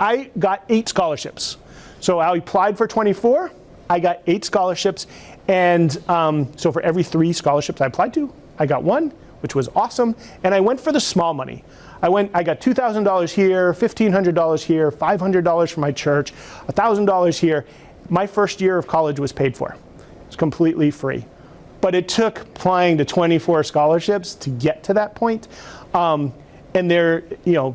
I got 8 scholarships. So I applied for 24, I got 8 scholarships, and so for every 3 scholarships I applied to, I got 1, which was awesome, and I went for the small money. I got $2,000 here, $1,500 here, $500 from my church, $1,000 here. My first year of college was paid for. It's completely free. But it took applying to 24 scholarships to get to that point. And there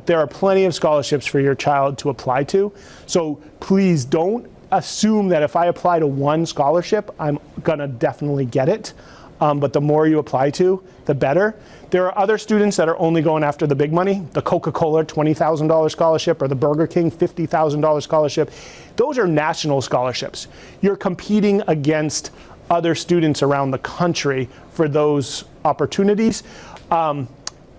are plenty of scholarships for your child to apply to. So please don't assume that if I apply to 1 scholarship, I'm gonna definitely get it. But the more you apply to, the better. There are other students that are only going after the big money, the Coca-Cola $20,000 scholarship or the Burger King $50,000 scholarship. Those are national scholarships. You're competing against other students around the country for those opportunities.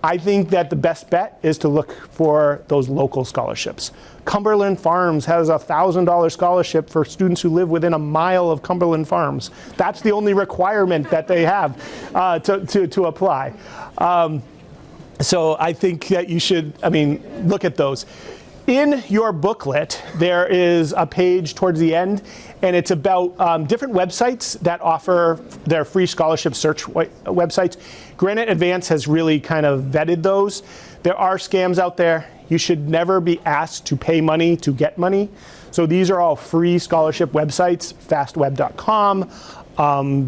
I think that the best bet is to look for those local scholarships. Cumberland Farms has a $1,000 scholarship for students who live within a mile of Cumberland Farms. That's the only requirement that they have to apply. So I think that you should, look at those. In your booklet, there is a page towards the end, and it's about different websites that offer their free scholarship search websites. Granite Advance has really kind of vetted those. There are scams out there. You should never be asked to pay money to get money. So these are all free scholarship websites, fastweb.com,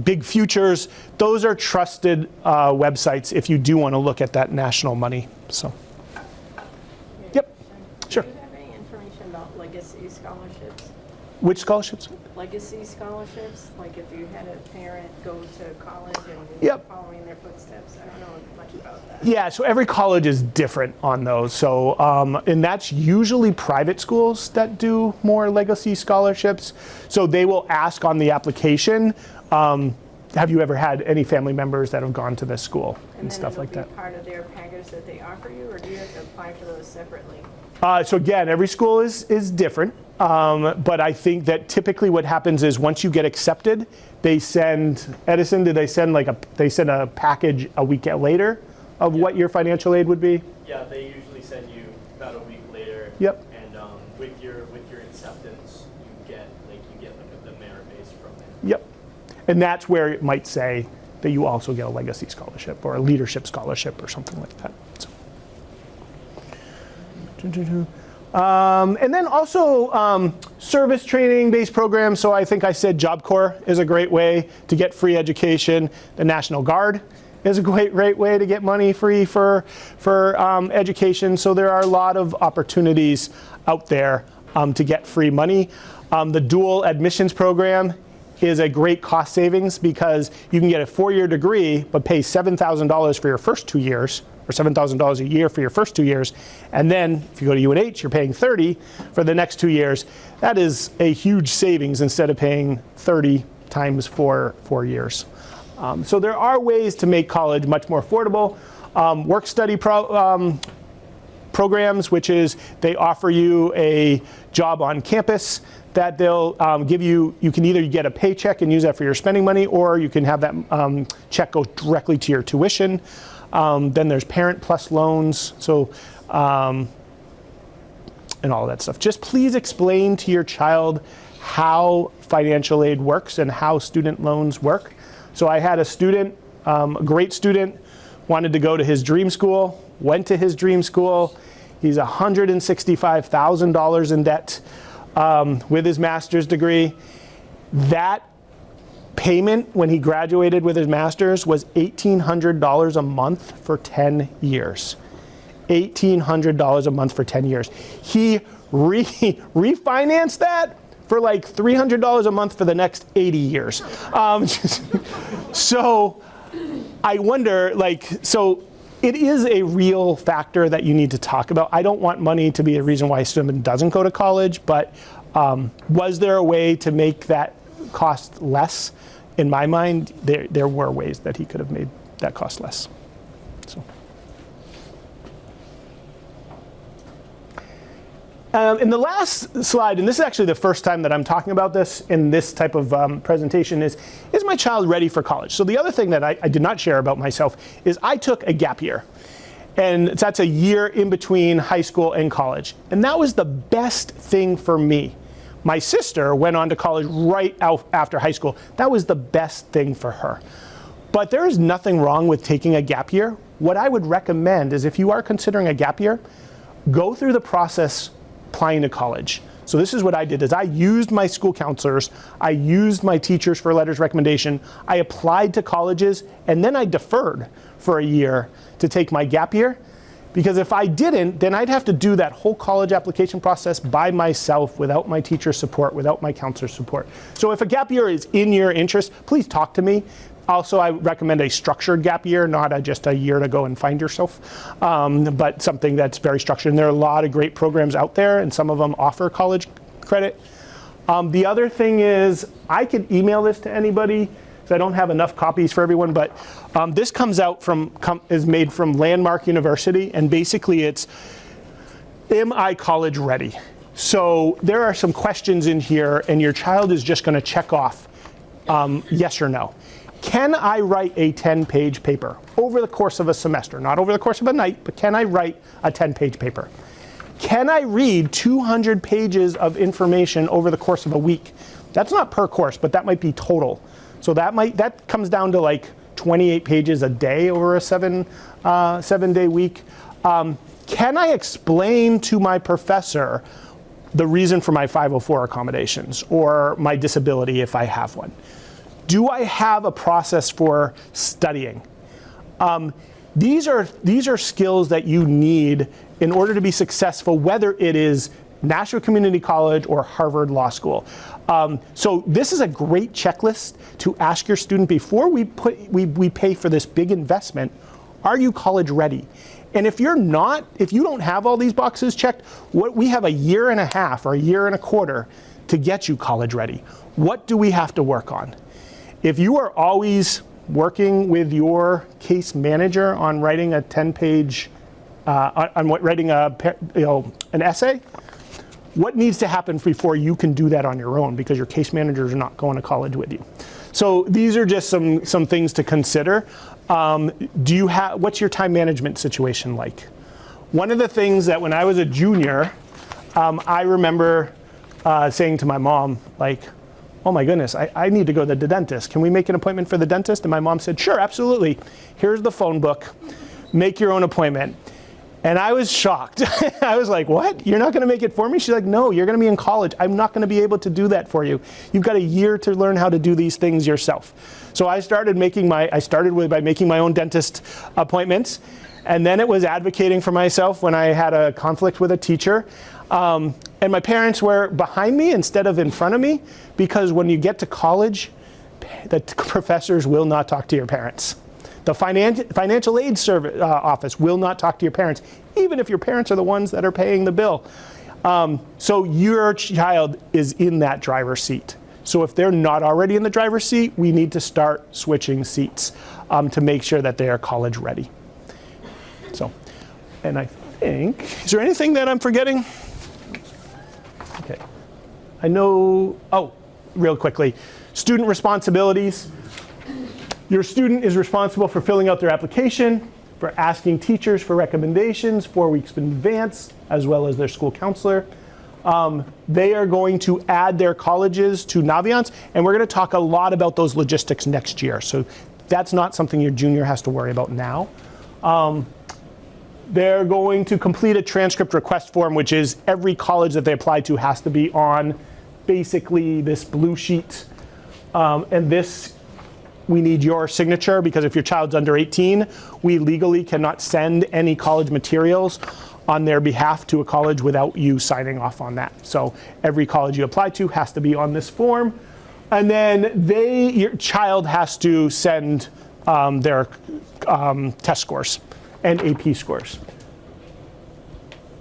Big Futures. Those are trusted websites if you do want to look at that national money. So, yep, sure. Do you have any information about legacy scholarships? Which scholarships? Legacy scholarships, like if you had a parent go to college and Yep. following their footsteps. I don't know much about that. Yeah, so every college is different on those. So, and that's usually private schools that do more legacy scholarships. So they will ask on the application, have you ever had any family members that have gone to this school and stuff like that? And then it'll be part of their package that they offer you, or do you have to apply for those separately? So again, every school is different, but I think that typically what happens is once you get accepted, they send, Edison, they send a package a week later of what your financial aid would be? Yeah, they usually send you about a week later. Yep. And with your acceptance, you get the merit base from there. Yep. And that's where it might say that you also get a legacy scholarship or a leadership scholarship or something like that. So. And then also service training based programs. So I think I said Job Corps is a great way to get free education. The National Guard is a great way to get money free for education. So there are a lot of opportunities out there to get free money. The dual admissions program is a great cost savings because you can get a 4-year degree but pay $7,000 for your first 2 years, or $7,000 a year for your first 2 years, and then if you go to UNH, you're paying $30 for the next 2 years. That is a huge savings instead of paying $30 times 4 years. So there are ways to make college much more affordable. Work-study programs, which is they offer you a job on campus that they'll give you. You can either get a paycheck and use that for your spending money, or you can have that check go directly to your tuition. Then there's Parent Plus loans, so and all of that stuff. Just please explain to your child how financial aid works and how student loans work. So I had a student, a great student, wanted to go to his dream school, went to his dream school. He's $165,000 in debt with his master's degree. That payment when he graduated with his master's was $1,800 a month for 10 years. $1,800 a month for 10 years. He refinanced that for like $300 a month for the next 80 years. So I wonder, so it is a real factor that you need to talk about. I don't want money to be a reason why someone doesn't go to college, but was there a way to make that cost less? In my mind, there were ways that he could have made that cost less. So. In the last slide, and this is actually the first time that I'm talking about this in this type of presentation, is my child ready for college? So the other thing that I did not share about myself is I took a gap year. And that's a year in between high school and college. And that was the best thing for me. My sister went on to college right after high school. That was the best thing for her. But there is nothing wrong with taking a gap year. What I would recommend is if you are considering a gap year, go through the process applying to college. So this is what I did, is I used my school counselors, I used my teachers for letters of recommendation, I applied to colleges, and then I deferred for a year to take my gap year. Because if I didn't, then I'd have to do that whole college application process by myself without my teacher support, without my counselor support. So if a gap year is in your interest, please talk to me. Also, I recommend a structured gap year, not just a year to go and find yourself, but something that's very structured. And there are a lot of great programs out there, and some of them offer college credit. The other thing is, I could email this to anybody, because I don't have enough copies for everyone, but this is made from Landmark University, and basically it's, am I college ready? So there are some questions in here, and your child is just going to check off yes or no. Can I write a 10-page paper over the course of a semester? Not over the course of a night, but can I write a 10-page paper? Can I read 200 pages of information over the course of a week? That's not per course, but that might be total. So that comes down to like 28 pages a day over a seven-day week. Can I explain to my professor the reason for my 504 accommodations or my disability if I have one? Do I have a process for studying? These are skills that you need in order to be successful, whether it is National Community College or Harvard Law School. So this is a great checklist to ask your student before we pay for this big investment. Are you college ready? And if you don't have all these boxes checked, we have a year and a half or a year and a quarter to get you college ready. What do we have to work on? If you are always working with your case manager on writing a 10-page, writing an essay, what needs to happen before you can do that on your own, because your case manager is not going to college with you? So these are just some things to consider. What's your time management situation like? One of the things that when I was a junior, I remember saying to my mom, like, oh my goodness, I need to go to the dentist. Can we make an appointment for the dentist? And my mom said, sure, absolutely. Here's the phone book. Make your own appointment. And I was shocked. I was like, what? You're not going to make it for me? She's like, no, you're going to be in college. I'm not going to be able to do that for you. You've got a year to learn how to do these things yourself. So I started by making my own dentist appointments. And then it was advocating for myself when I had a conflict with a teacher. And my parents were behind me instead of in front of me, because when you get to college, the professors will not talk to your parents. The financial aid service office will not talk to your parents, even if your parents are the ones that are paying the bill. So your child is in that driver's seat. So if they're not already in the driver's seat, we need to start switching seats to make sure that they are college ready. So, and I think, is there anything that I'm forgetting? Okay. I know, real quickly, student responsibilities. Your student is responsible for filling out their application, for asking teachers for recommendations 4 weeks in advance, as well as their school counselor. They are going to add their colleges to Naviance, and we're going to talk a lot about those logistics next year. So that's not something your junior has to worry about now. They're going to complete a transcript request form, which is every college that they apply to has to be on basically this blue sheet. And this we need your signature, because if your child's under 18, we legally cannot send any college materials on their behalf to a college without you signing off on that. So every college you apply to has to be on this form. And then your child has to send their test scores and AP scores.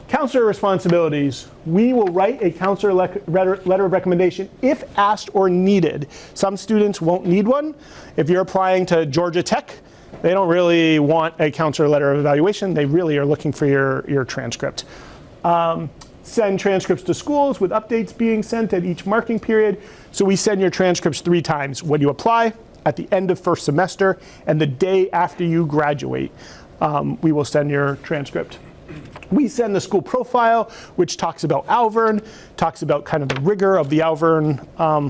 Counselor responsibilities. We will write a counselor letter of recommendation if asked or needed. Some students won't need one. If you're applying to Georgia Tech, they don't really want a counselor letter of evaluation. They really are looking for your transcript. Send transcripts to schools with updates being sent at each marking period. So we send your transcripts 3 times: when you apply, at the end of first semester, and the day after you graduate. We will send your transcript. We send the school profile, which talks about Alvirne, talks about kind of the rigor of the Alvirne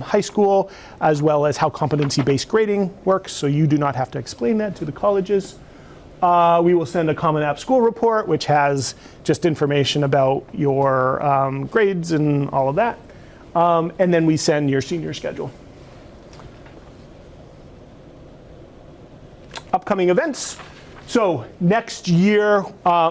high school, as well as how competency-based grading works, so you do not have to explain that to the colleges. We will send a Common App school report, which has just information about your grades and all of that. And then we send your senior schedule. Upcoming events. So next year,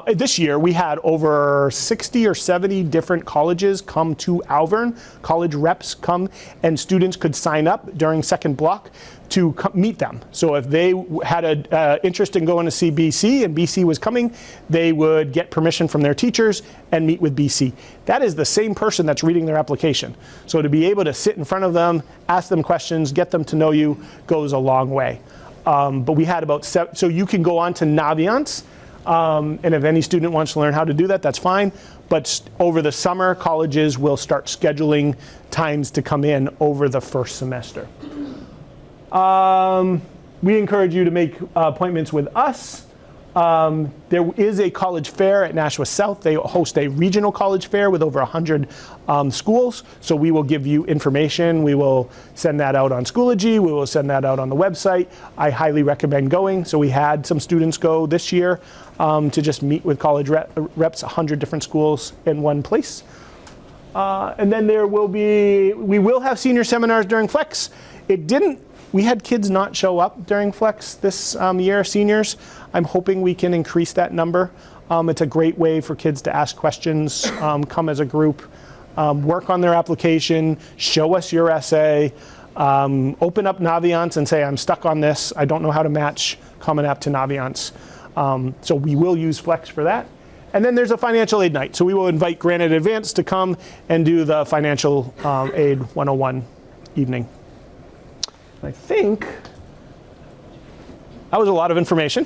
this year, we had over 60 or 70 different colleges come to Alvirne. College reps come, and students could sign up during second block to meet them. So if they had an interest in going to see BC and BC was coming, they would get permission from their teachers and meet with BC. That is the same person that's reading their application. So to be able to sit in front of them, ask them questions, get them to know you, goes a long way. But we had about 7, so you can go on to Naviance, and if any student wants to learn how to do that, that's fine. But over the summer, colleges will start scheduling times to come in over the first semester. We encourage you to make appointments with us. There is a college fair at Nashua South. They host a regional college fair with over 100 schools. So we will give you information. We will send that out on Schoology. We will send that out on the website. I highly recommend going. So we had some students go this year to just meet with college reps, 100 different schools in one place. And then we will have senior seminars during Flex. We had kids not show up during Flex this year, seniors. I'm hoping we can increase that number. It's a great way for kids to ask questions, come as a group, work on their application, show us your essay, open up Naviance and say, I'm stuck on this. I don't know how to match Common App to Naviance. So we will use Flex for that. And then there's a financial aid night. So we will invite Granite Advance to come and do the financial aid 101 evening. I think that was a lot of information.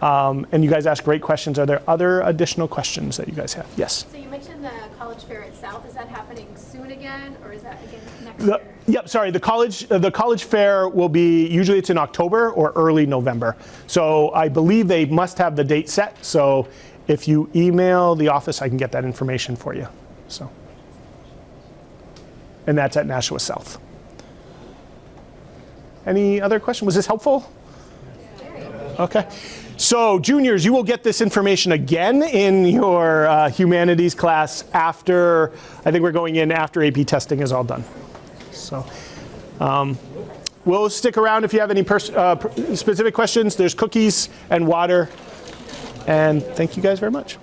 And you guys asked great questions. Are there other additional questions that you guys have? Yes? So you mentioned the college fair itself. Is that happening soon again, or is that again next year? Yep, sorry. The college fair will be, usually it's in October or early November. So I believe they must have the date set. So if you email the office, I can get that information for you. So, and that's at Nashua South. Any other question? Was this helpful? Okay. So juniors, you will get this information again in your humanities class after, I think we're going in after AP testing is all done. So we'll stick around if you have any specific questions. There's cookies and water. And thank you guys very much.